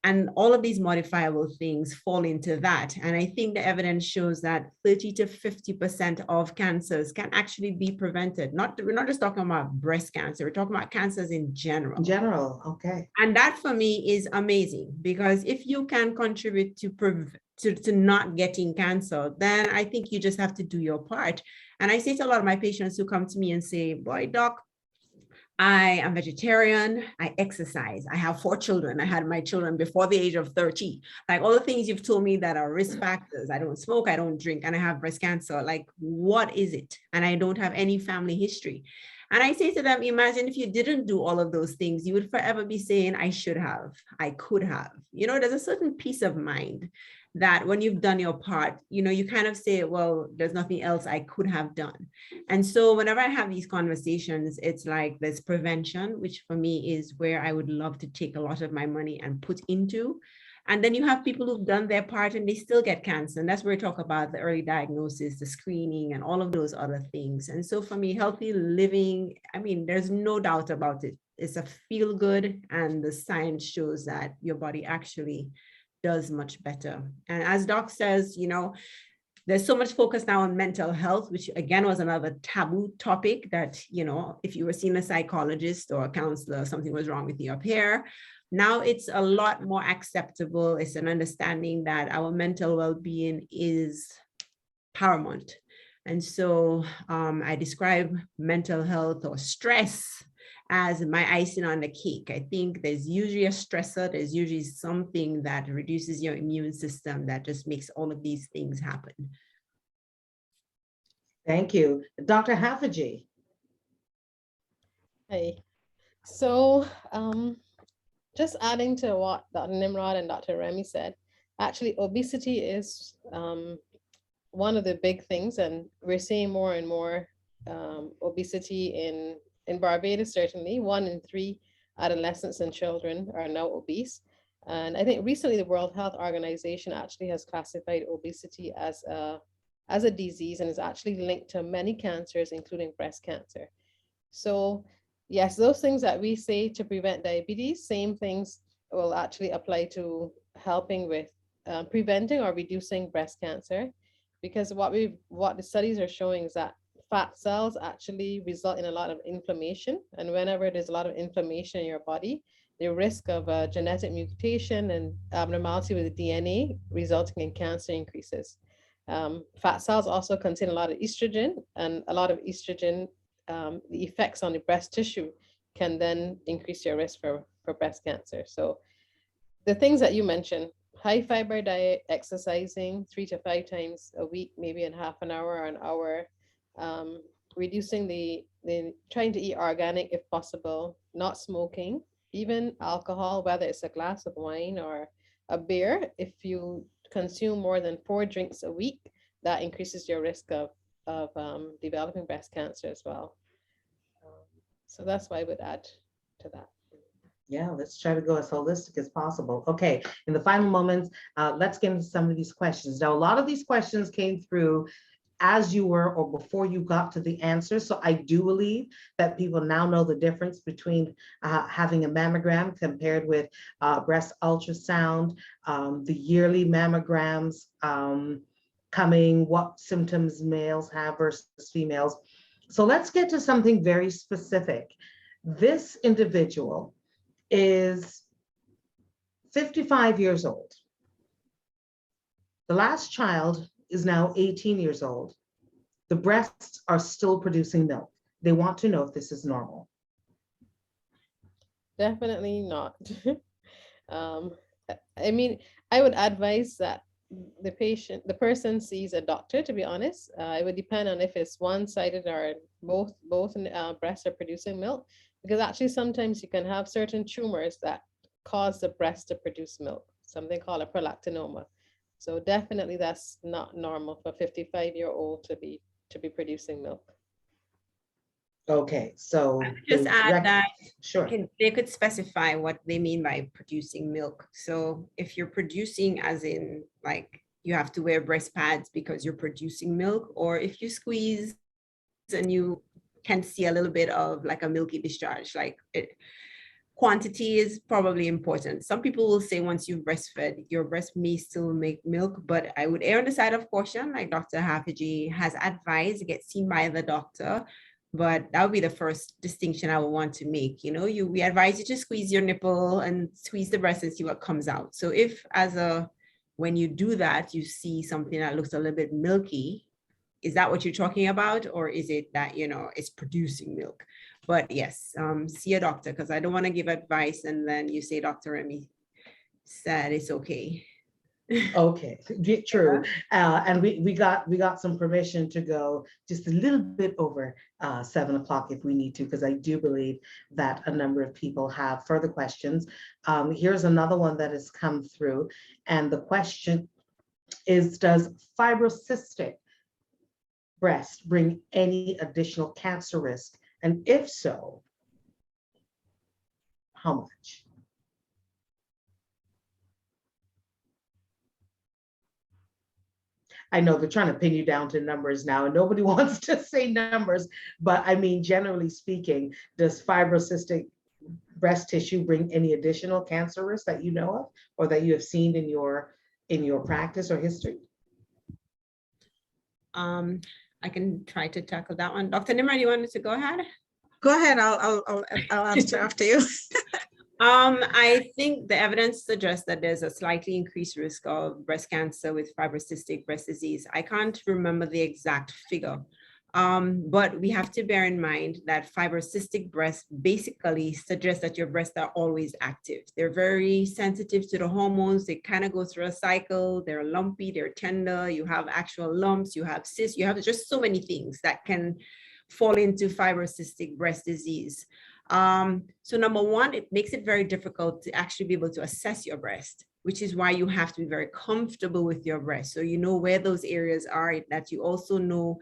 And all of these modifiable things fall into that. And I think the evidence shows that 30 to 50% of cancers can actually be prevented. We're not just talking about breast cancer, we're talking about cancers in general. In general, okay. And that for me is amazing, because if you can contribute to not getting cancer, then I think you just have to do your part. And I say to a lot of my patients who come to me and say, boy, doc, I am vegetarian, I exercise, I have 4 children. I had my children before the age of 30. Like all the things you've told me that are risk factors. I don't smoke, I don't drink, and I have breast cancer. Like, what is it? And I don't have any family history. And I say to them, imagine if you didn't do all of those things, you would forever be saying, I should have, I could have. There's a certain peace of mind that when you've done your part, you kind of say, well, there's nothing else I could have done. And so whenever I have these conversations, it's like there's prevention, which for me is where I would love to take a lot of my money and put into. And then you have people who've done their part and they still get cancer. And that's where we talk about the early diagnosis, the screening, and all of those other things. And so for me, healthy living, there's no doubt about it. It's a feel good, and the science shows that your body actually does much better. And as Doc says, there's so much focus now on mental health, which again was another taboo topic that, if you were seeing a psychologist or a counselor, something was wrong with you up here. Now it's a lot more acceptable. It's an understanding that our mental well-being is paramount. And so I describe mental health or stress as my icing on the cake. I think there's usually a stressor, there's usually something that reduces your immune system that just makes all of these things happen. Thank you. Dr. Haffajee. Hey, so just adding to what Dr. Nimrod and Dr. Remy said, actually obesity is one of the big things, and we're seeing more and more obesity in Barbados. Certainly 1 in 3 adolescents and children are now obese. And I think recently the World Health Organization actually has classified obesity as a disease, and is actually linked to many cancers, including breast cancer. So yes, those things that we say to prevent diabetes, same things will actually apply to helping with preventing or reducing breast cancer, because what the studies are showing is that fat cells actually result in a lot of inflammation. And whenever there's a lot of inflammation in your body, the risk of a genetic mutation and abnormality with the DNA resulting in cancer increases. Fat cells also contain a lot of estrogen, and a lot of estrogen, the effects on the breast tissue can then increase your risk for breast cancer. So the things that you mentioned, high fiber diet, exercising 3 to 5 times a week, maybe in half an hour or an hour, reducing trying to eat organic if possible, not smoking, even alcohol, whether it's a glass of wine or a beer. If you consume more than 4 drinks a week, that increases your risk of developing breast cancer as well. So that's what I would add to that. Yeah, let's try to go as holistic as possible. Okay, in the final moments, let's get into some of these questions. Now, a lot of these questions came through as you were or before you got to the answer. So I do believe that people now know the difference between having a mammogram compared with breast ultrasound, the yearly mammograms coming, what symptoms males have versus females. So let's get to something very specific. This individual is 55 years old. The last child is now 18 years old. The breasts are still producing milk. They want to know if this is normal. Definitely not. I mean, I would advise that the person sees a doctor, to be honest. It would depend on if it's one-sided or both breasts are producing milk, because actually sometimes you can have certain tumors that cause the breast to produce milk, something called a prolactinoma. So definitely that's not normal for a 55-year-old to be producing milk. Okay, so. Just the add that Sure. they could specify what they mean by producing milk. So if you're producing as in like you have to wear breast pads because you're producing milk, or if you squeeze and you can see a little bit of like a milky discharge, like quantity is probably important. Some people will say once you've breastfed, your breast may still make milk, but I would err on the side of caution, like Dr. Haffajee has advised, get seen by the doctor. But that would be the first distinction I would want to make. You know, we advise you to squeeze your nipple and squeeze the breast and see what comes out. So if when you do that, you see something that looks a little bit milky, is that what you're talking about? Or is it that, you know, it's producing milk? But yes, see a doctor, because I don't want to give advice and then you say, Dr. Remy said it's okay. Okay, true. And we got some permission to go just a little bit over 7 o'clock if we need to, because I do believe that a number of people have further questions. Here's another one that has come through, and the question is, does fibrocystic breast bring any additional cancer risk? And if so, how much? I know they're trying to pin you down to numbers now, and nobody wants to say numbers, but I mean, generally speaking, does fibrocystic breast tissue bring any additional cancer risk that you know of, or that you have seen in your practice or history? I can try to tackle that one. Dr. Nimrod, you wanted to go ahead? Go ahead, I'll answer after you. I think the evidence suggests that there's a slightly increased risk of breast cancer with fibrocystic breast disease. I can't remember the exact figure, but we have to bear in mind that fibrocystic breast basically suggests that your breasts are always active. They're very sensitive to the hormones. They kind of go through a cycle. They're lumpy, they're tender. You have actual lumps, you have cysts, you have just so many things that can fall into fibrocystic breast disease. So number one, it makes it very difficult to actually be able to assess your breast, which is why you have to be very comfortable with your breast. So you know where those areas are, that you also know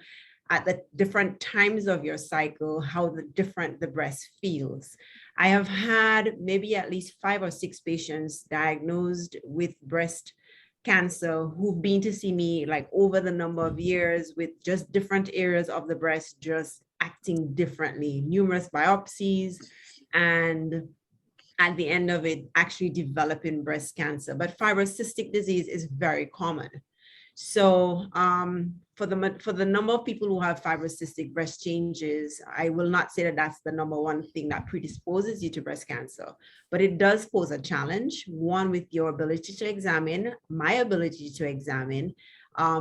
at the different times of your cycle, how the breast feels. I have had maybe at least 5 or 6 patients diagnosed with breast cancer who've been to see me like over the number of years with just different areas of the breast just acting differently, numerous biopsies, and at the end of it, actually developing breast cancer. But fibrocystic disease is very common. So for the number of people who have fibrocystic breast changes, I will not say that that's the number one thing that predisposes you to breast cancer, but it does pose a challenge, one with your ability to examine, my ability to examine,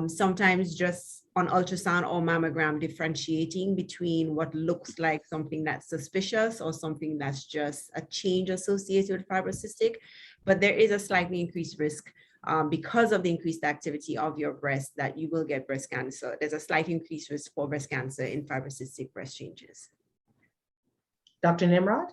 sometimes just on ultrasound or mammogram, differentiating between what looks like something that's suspicious or something that's just a change associated with fibrocystic, but there is a slightly increased risk because of the increased activity of your breast that you will get breast cancer. There's a slight increased risk for breast cancer in fibrocystic breast changes. Dr. Nimrod?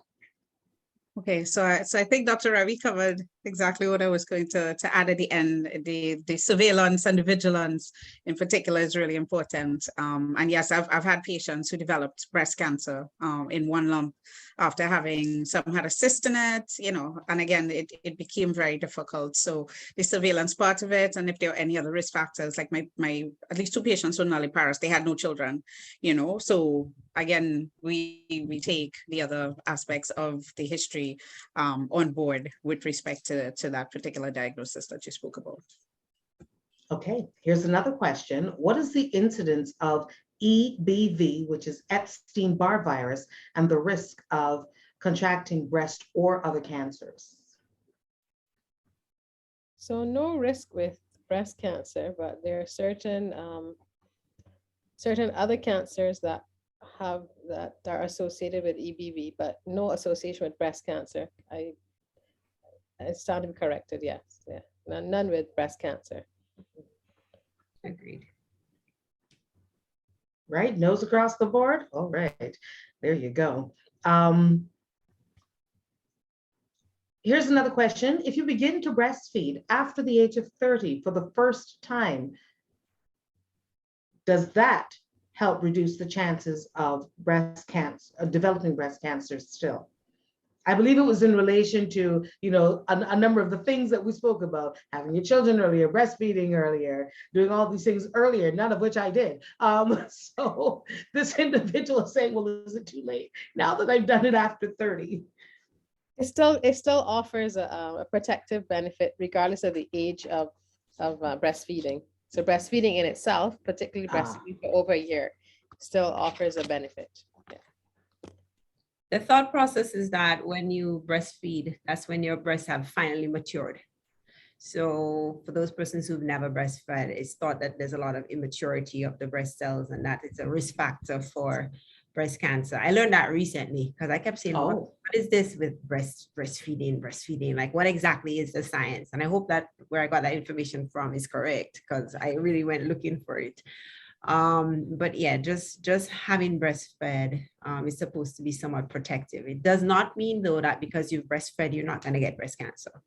Okay, so I think Dr. Ravi covered exactly what I was going to add at the end. The surveillance and the vigilance in particular is really important. And yes, I've had patients who developed breast cancer in one lump after having, some had a cyst in it, you know, and again, it became very difficult. So the surveillance part of it, and if there are any other risk factors, like my at least 2 patients were nulliparous, they had no children, you know, so again, we take the other aspects of the history on board with respect to that particular diagnosis that you spoke about. Okay, here's another question. What is the incidence of EBV, which is Epstein-Barr virus, and the risk of contracting breast or other cancers? So no risk with breast cancer, but there are certain other cancers that have that are associated with EBV, but no association with breast cancer. It's starting to be corrected, yes, yeah, none with breast cancer. Agreed. Right, nose across the board. All right, there you go. Here's another question. If you begin to breastfeed after the age of 30 for the first time, does that help reduce the chances of breast cancer, of developing breast cancer still? I believe it was in relation to, you know, a number of the things that we spoke about, having your children earlier, breastfeeding earlier, doing all these things earlier, none of which I did. So this individual is saying, well, is it too late now that I've done it after 30? It still offers a protective benefit regardless of the age of breastfeeding. So breastfeeding in itself, particularly breastfeeding for over a year, still offers a benefit. The thought process is that when you breastfeed, that's when your breasts have finally matured. So for those persons who've never breastfed, it's thought that there's a lot of immaturity of the breast cells and that it's a risk factor for breast cancer. I learned that recently because I kept saying, what is this with breastfeeding? Like, what exactly is the science? And I hope that where I got that information from is correct because I really went looking for it. But yeah, just having breastfed is supposed to be somewhat protective. It does not mean though that because you've breastfed, you're not going to get breast cancer.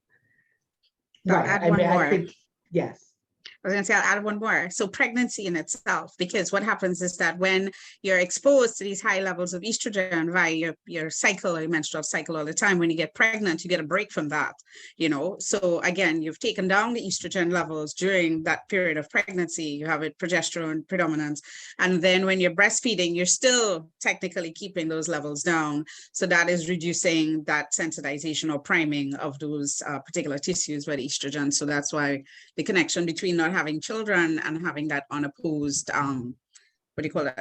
Right, Add I one mean, more. I think, yes. I was going to say, I'll add one more. So pregnancy in itself, because what happens is that when you're exposed to these high levels of estrogen via your cycle or your menstrual cycle all the time, when you get pregnant, you get a break from that, you know. So again, you've taken down the estrogen levels during that period of pregnancy. You have a progesterone predominance. And then when you're breastfeeding, you're still technically keeping those levels down. So that is reducing that sensitization or priming of those particular tissues with estrogen. So that's why the connection between not having children and having that unopposed,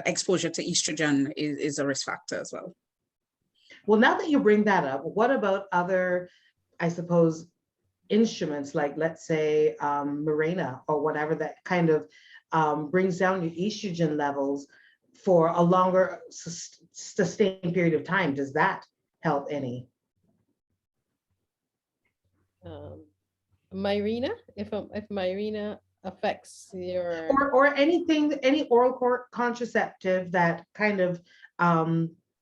exposure to estrogen is a risk factor as well. Well, now that you bring that up, what about other, I suppose, instruments like, let's say, Mirena or whatever that kind of brings down your estrogen levels for a longer sustained period of time? Does that help any? Mirena, if Mirena affects your or anything, any oral contraceptive that kind of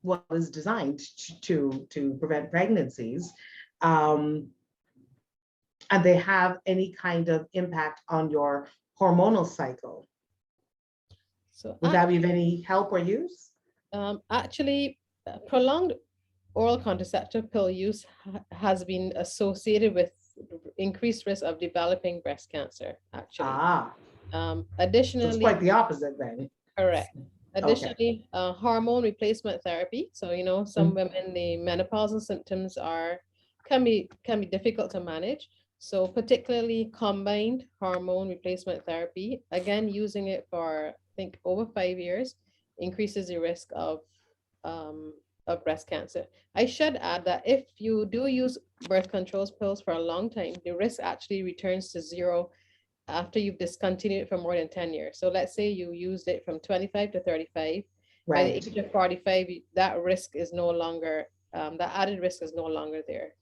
was designed to prevent pregnancies, and they have any kind of impact on your hormonal cycle. So would that be of any help or use? Actually, prolonged oral contraceptive pill use has been associated with increased risk of developing breast cancer, actually. Additionally, so it's quite the opposite then. Correct. Additionally, hormone replacement therapy. So, you know, some women, the menopausal symptoms can be difficult to manage. So particularly combined hormone replacement therapy, again, using it for, I think, over 5 years, increases the risk of breast cancer. I should add that if you do use birth control pills for a long time, the risk actually returns to zero after you've discontinued it for more than 10 years. So let's say you used it from 25 to 35. Right. By the age of 45, that risk is no longer, the added risk is no longer there.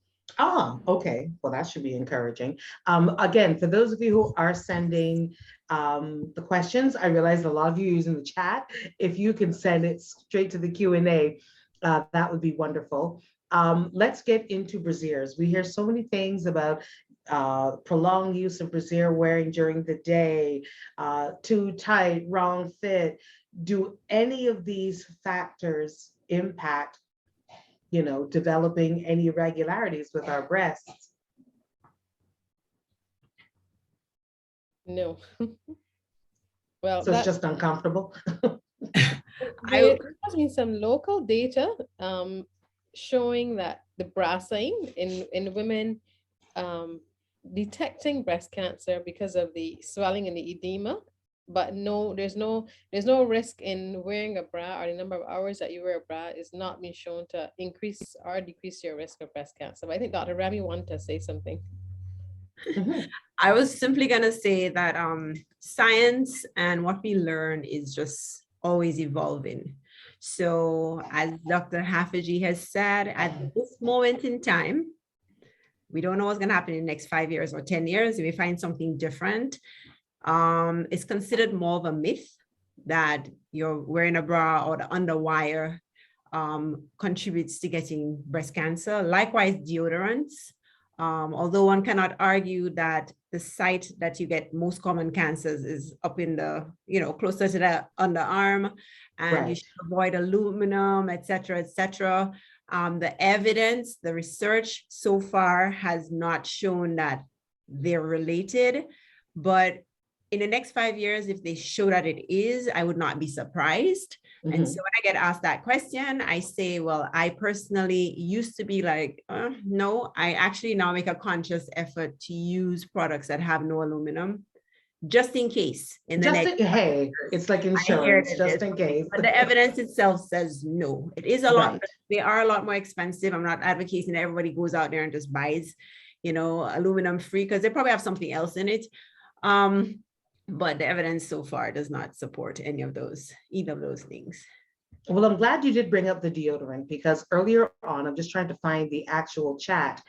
Okay. Well, that should be encouraging. Again, for those of you who are sending the questions, I realize a lot of you are using the chat. If you can send it straight to the Q&A, that would be wonderful. Let's get into brasiers. We hear so many things about prolonged use of brassiere wearing during the day, too tight, wrong fit. Do any of these factors impact, you know, developing any irregularities with our breasts? No. Well, so it's just uncomfortable. There has been some local data showing that the bracing in women detecting breast cancer because of the swelling and the edema, but no, there's no risk in wearing a bra, or the number of hours that you wear a bra is not being shown to increase or decrease your risk of breast cancer. But I think Dr. Remy wanted to say something. I was simply going to say that science and what we learn is just always evolving. So as Dr. Hafaji has said, at this moment in time, we don't know what's going to happen in the next 5 years or 10 years. We may find something different. It's considered more of a myth that you're wearing a bra or the underwire contributes to getting breast cancer. Likewise, deodorants. Although one cannot argue that the site that you get most common cancers is up in the, closer to the underarm, and you Right. should avoid aluminum, et cetera, et cetera. The evidence, the research so far has not shown that they're related, but in the next 5 years, if they show that it is, I would not be surprised. And so when I get asked that question, I say, well, I personally used to be like, no, I actually now make a conscious effort to use products that have no aluminum, just in case. Hey, it's like insurance, just in case. But the evidence itself says no. It is a lot. Right. They are a lot more expensive. I'm not advocating that everybody goes out there and just buys, aluminum free, because they probably have something else in it. But the evidence so far does not support either of those things. Well, I'm glad you did bring up the deodorant, because earlier on, I'm just trying to find the actual chat.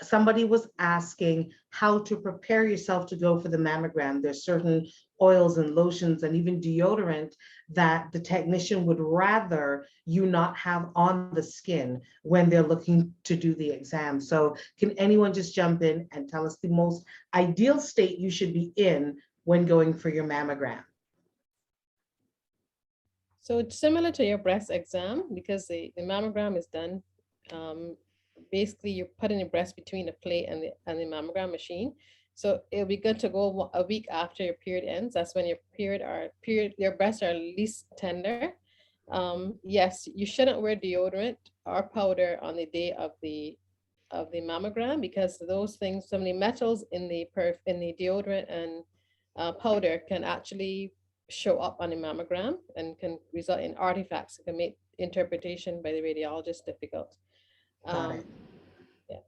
Somebody was asking how to prepare yourself to go for the mammogram. There's certain oils and lotions and even deodorant that the technician would rather you not have on the skin when they're looking to do the exam. So can anyone just jump in and tell us the most ideal state you should be in when going for your mammogram? So it's similar to your breast exam, because the mammogram is done. Basically, you're putting your breast between the plate and the mammogram machine. So it'll be good to go a week after your period ends. That's when your breasts are least tender. Yes, you shouldn't wear deodorant or powder on the day of the mammogram, because those things, some of the metals in the deodorant and powder can actually show up on the mammogram and can result in artifacts that can make interpretation by the radiologist difficult. Got it. Yeah.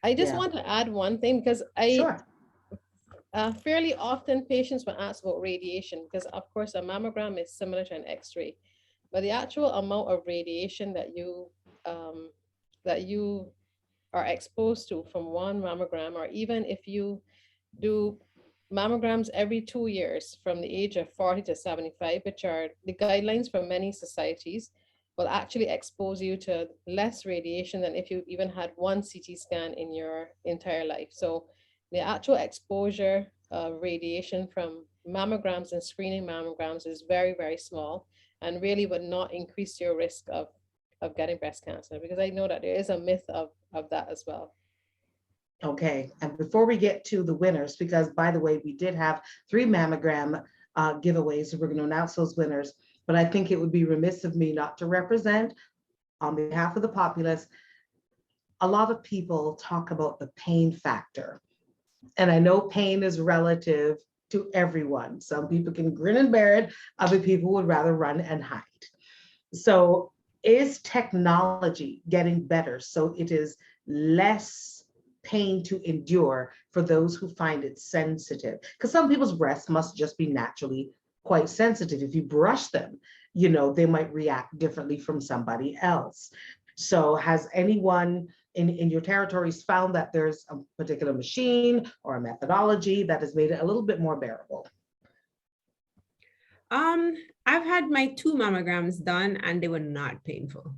I just Yeah. want to add one thing, because Sure. fairly often patients will ask about radiation, because of course a mammogram is similar to an X-ray, but the actual amount of radiation that you are exposed to from one mammogram, or even if you do mammograms every 2 years from the age of 40 to 75, which are the guidelines for many societies, will actually expose you to less radiation than if you even had one CT scan in your entire life. So the actual exposure of radiation from mammograms and screening mammograms is very, very small, and really would not increase your risk of getting breast cancer, because I know that there is a myth of that as well. Okay, and before we get to the winners, because by the way, we did have 3 mammogram giveaways, so we're going to announce those winners, but I think it would be remiss of me not to represent, on behalf of the populace, a lot of people talk about the pain factor. And I know pain is relative to everyone. Some people can grin and bear it, other people would rather run and hide. So is technology getting better so it is less pain to endure for those who find it sensitive? Because some people's breasts must just be naturally quite sensitive. If you brush them, they might react differently from somebody else. So has anyone in your territories found that there's a particular machine or a methodology that has made it a little bit more bearable? I've had my 2 mammograms done and they were not painful.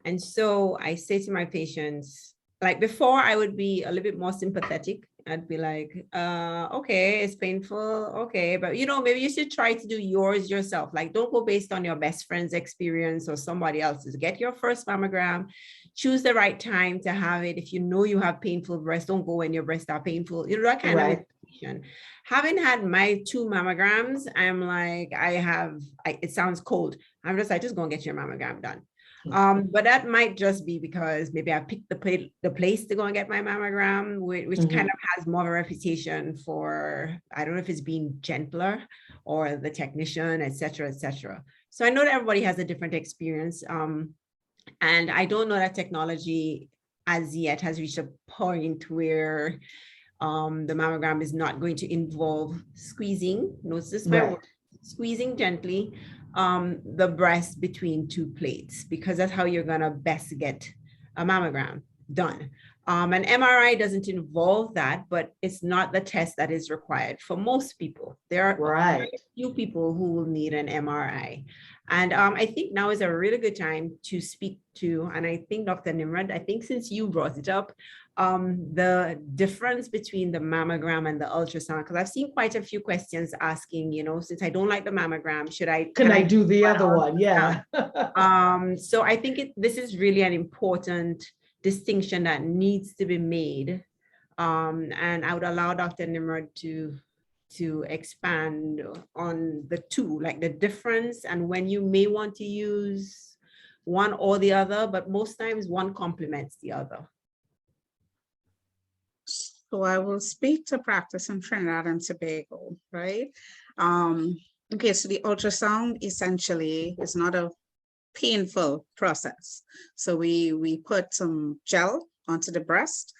And so I say to my patients, like before, I would be a little bit more sympathetic. I'd be like, okay, it's painful. Okay, but maybe you should try to do yours yourself. Like, don't go based on your best friend's experience or somebody else's. Get your first mammogram, choose the right time to have it. If you know you have painful breasts, don't go when your breasts are painful. That kind of information. Having had my 2 mammograms, I'm like, it sounds cold. I'm just like, just go and get your mammogram done. But that might just be because maybe I picked the place to go and get my mammogram, which kind of has more of a reputation for, I don't know if it's being gentler or the technician, et cetera, et cetera. So I know that everybody has a different experience. And I don't know that technology as yet has reached a point where the mammogram is not going to involve squeezing. Notice my word, squeezing gently the breast between two plates, because that's how you're gonna best get a mammogram done. An MRI doesn't involve that, but it's not the test that is required for most people. There are Right. few people who will need an MRI. And I think now is a really good time to speak to, and I think Dr. Nimrod, I think since you brought it up, the difference between the mammogram and the ultrasound, because I've seen quite a few questions asking, you know, since I don't like the mammogram, Can I do the an other one? Yeah. So I think this is really an important distinction that needs to be made. And I would allow Dr. Nimrod to expand on the two, like the difference and when you may want to use one or the other, but most times one complements the other. So I will speak to practice in Trinidad and Tobago, right? Okay, so the ultrasound essentially is not a painful process. So we put some gel onto the breast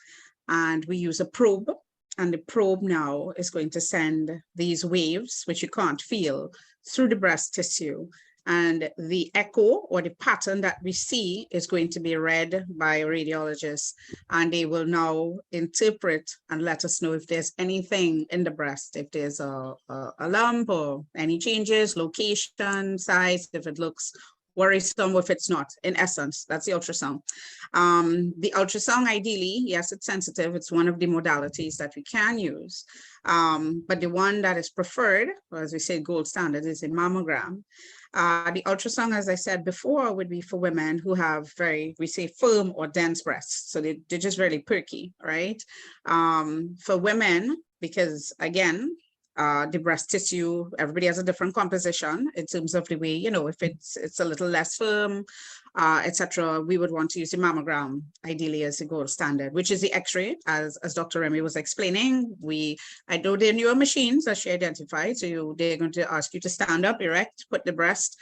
and we use a probe, and the probe now is going to send these waves, which you can't feel, through the breast tissue. And the echo or the pattern that we see is going to be read by a radiologist, and they will now interpret and let us know if there's anything in the breast, if there's a lump or any changes, location, size, if it looks worrisome, if it's not. In essence, that's the ultrasound. The ultrasound, ideally, yes, it's sensitive. It's one of the modalities that we can use. But the one that is preferred, or as we say, gold standard, is a mammogram. The ultrasound, as I said before, would be for women who have very, we say, firm or dense breasts. So they're just really perky, right? For women, because again, the breast tissue, everybody has a different composition in terms of the way, you know, if it's a little less firm, etc., we would want to use the mammogram ideally as the gold standard, which is the X-ray, as Dr. Remy was explaining. I know they're newer machines that she identified, so they're going to ask you to stand up erect, put the breast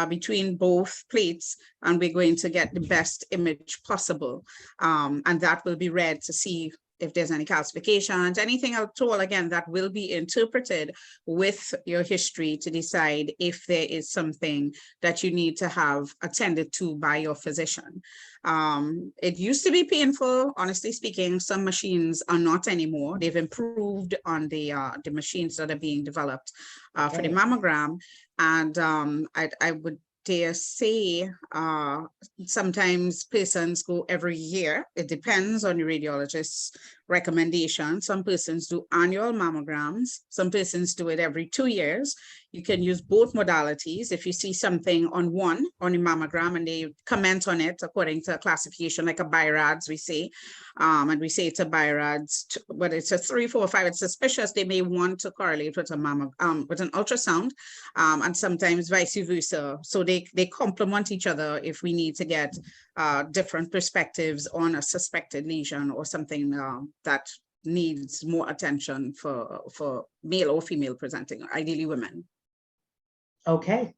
between both plates, and we're going to get the best image possible, and that will be read to see if there's any calcifications, anything at all, again, that will be interpreted with your history to decide if there is something that you need to have attended to by your physician. It used to be painful, honestly speaking. Some machines are not anymore. They've improved on the machines that are being developed for the mammogram. And I would dare say sometimes persons go every year. It depends on the radiologist's recommendation. Some persons do annual mammograms. Some persons do it every 2 years. You can use both modalities. If you see something on a mammogram and they comment on it according to a classification, like a BI-RADS, we say, and we say it's a BI-RADS, but it's a 3, 4, 5, it's suspicious, they may want to correlate with with an ultrasound, and sometimes vice versa. So they complement each other if we need to get different perspectives on a suspected lesion or something that needs more attention for male or female presenting, ideally women. Okay.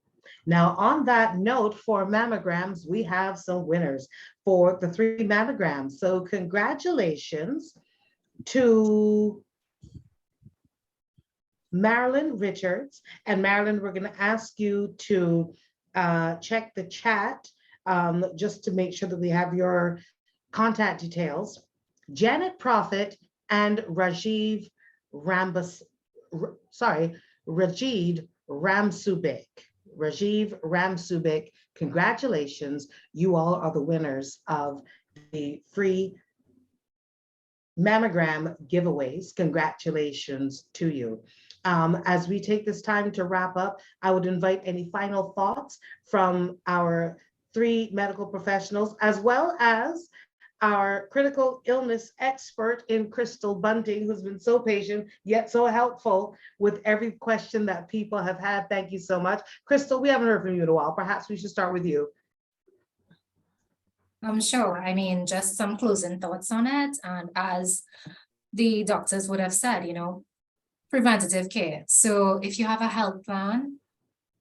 Now, on that note, for mammograms, we have some winners for the 3 mammograms. So congratulations to Marilyn Richards. And Marilyn, we're going to ask you to check the chat just to make sure that we have your contact details. Janet Prophet and Rajiv Ramsubik, congratulations. You all are the winners of the free mammogram giveaways. Congratulations to you. As we take this time to wrap up, I would invite any final thoughts from our 3 medical professionals, as well as our critical illness expert in Crystal Bunting, who's been so patient yet so helpful with every question that people have had. Thank you so much. Crystal, we haven't heard from you in a while. Perhaps we should start with you. Sure. I mean, just some closing thoughts on it. And as the doctors would have said, you know, preventative care. So if you have a health plan,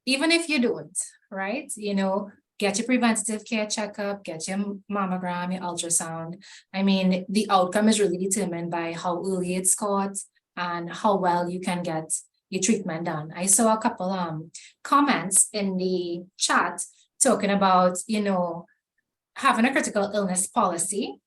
even if you don't, right, you know, get your preventative care checkup, get your mammogram, your ultrasound. I mean, the outcome is really determined by how early it's caught and how well you can get your treatment done. I saw a couple comments in the chat talking about, having a critical illness policy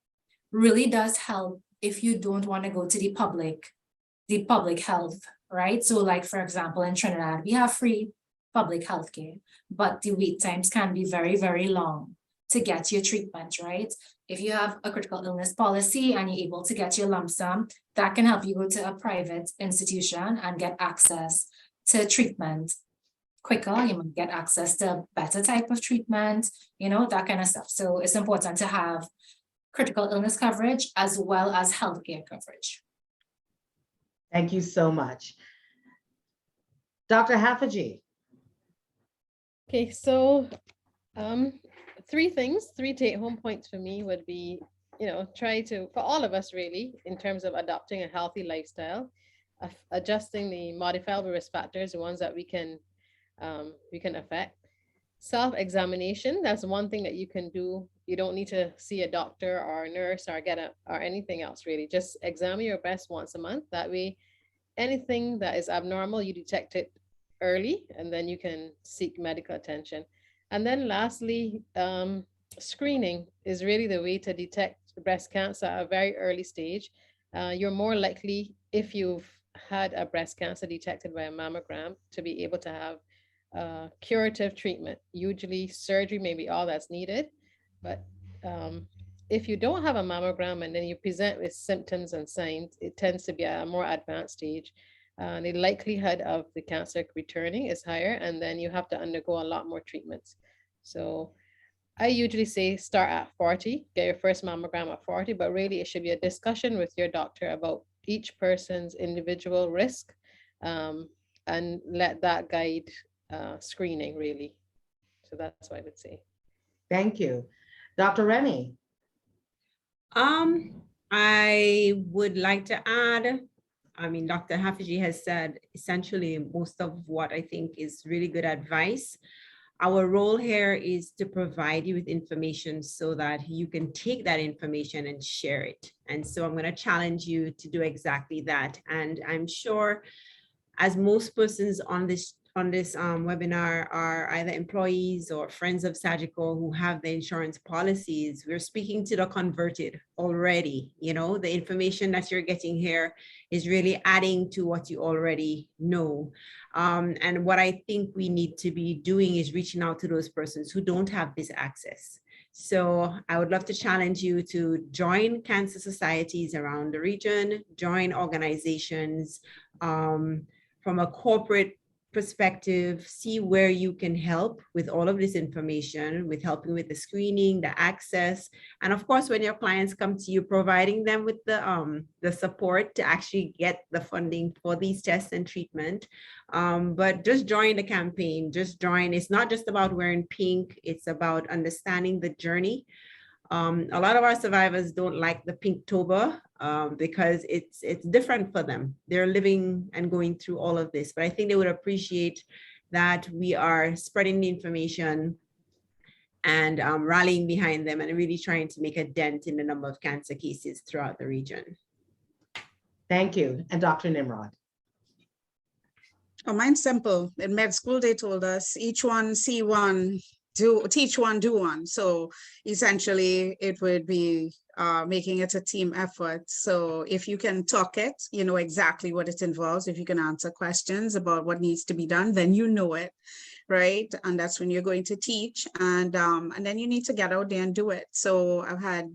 really does help if you don't want to go to the public health, right? So like, for example, in Trinidad, we have free public health care, but the wait times can be very, very long to get your treatment, right? If you have a critical illness policy and you're able to get your lump sum, that can help you go to a private institution and get access to treatment quicker. You might get access to a better type of treatment, that kind of stuff. So it's important to have critical illness coverage as well as healthcare coverage. Thank you so much. Dr. Hafaji. Okay, so three take-home points for me would be, try to, for all of us really, in terms of adopting a healthy lifestyle, adjusting the modifiable risk factors, the ones that we can affect. Self-examination, that's one thing that you can do. You don't need to see a doctor or a nurse or or anything else really. Just examine your breast once a month. That way, anything that is abnormal, you detect it early, and then you can seek medical attention. And then lastly, screening is really the way to detect breast cancer at a very early stage. You're more likely, if you've had a breast cancer detected by a mammogram, to be able to have curative treatment. Usually surgery may be all that's needed, but if you don't have a mammogram and then you present with symptoms and signs, it tends to be a more advanced stage. The likelihood of the cancer returning is higher, and then you have to undergo a lot more treatments. So I usually say start at 40, get your first mammogram at 40, but really it should be a discussion with your doctor about each person's individual risk, and let that guide screening really. So that's what I would say. Thank you. Dr. Remy. I would like to add, Dr. Hafaji has said essentially most of what I think is really good advice. Our role here is to provide you with information so that you can take that information and share it. And so I'm going to challenge you to do exactly that. And I'm sure, as most persons on this webinar are either employees or friends of Sagicor who have the insurance policies, we're speaking to the converted already. The information that you're getting here is really adding to what you already know. And what I think we need to be doing is reaching out to those persons who don't have this access. So I would love to challenge you to join cancer societies around the region, join organizations from a corporate perspective, see where you can help with all of this information, with helping with the screening, the access, and of course, when your clients come to you, providing them with the support to actually get the funding for these tests and treatment. But just join the campaign, just join. It's not just about wearing pink, it's about understanding the journey. A lot of our survivors don't like the Pinktober because it's different for them. They're living and going through all of this, but I think they would appreciate that we are spreading the information and rallying behind them and really trying to make a dent in the number of cancer cases throughout the region. Thank you. And Dr. Nimrod. Oh, mine's simple. In med school, they told us each one see one, teach one, do one. So essentially it would be making it a team effort. So if you can talk it, you know exactly what it involves. If you can answer questions about what needs to be done, then you know it, right? And that's when you're going to teach, and then you need to get out there and do it. So I've had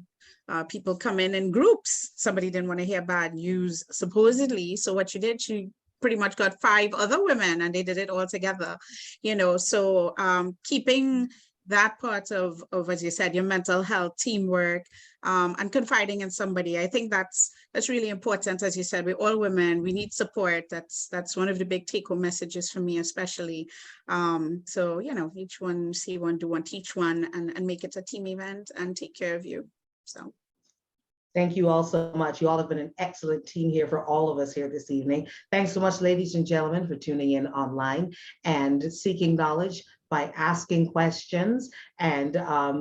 people come in groups. Somebody didn't want to hear bad news, supposedly. So what you did, she pretty much got 5 other women and they did it all together, you know. So keeping that part of, as you said, your mental health, teamwork, and confiding in somebody, I think that's really important. As you said, we're all women, we need support. That's one of the big take-home messages for me, especially. So, you know, each one see one, do one, teach one, and make it a team event and take care of you. So. Thank you all so much. You all have been an excellent team here for all of us here this evening. Thanks so much, ladies and gentlemen, for tuning in online and seeking knowledge by asking questions and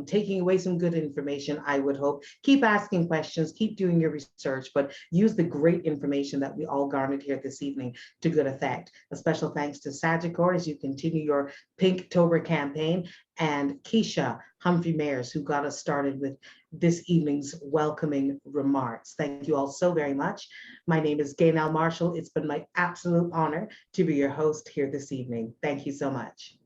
taking away some good information, I would hope. Keep asking questions, keep doing your research, but use the great information that we all garnered here this evening to good effect. A special thanks to Sagicor as you continue your Pinktober campaign, and Keisha Humphrey-Mayers, who got us started with this evening's welcoming remarks. Thank you all so very much. My name is Gaynell Marshall. It's been my absolute honor to be your host here this evening. Thank you so much.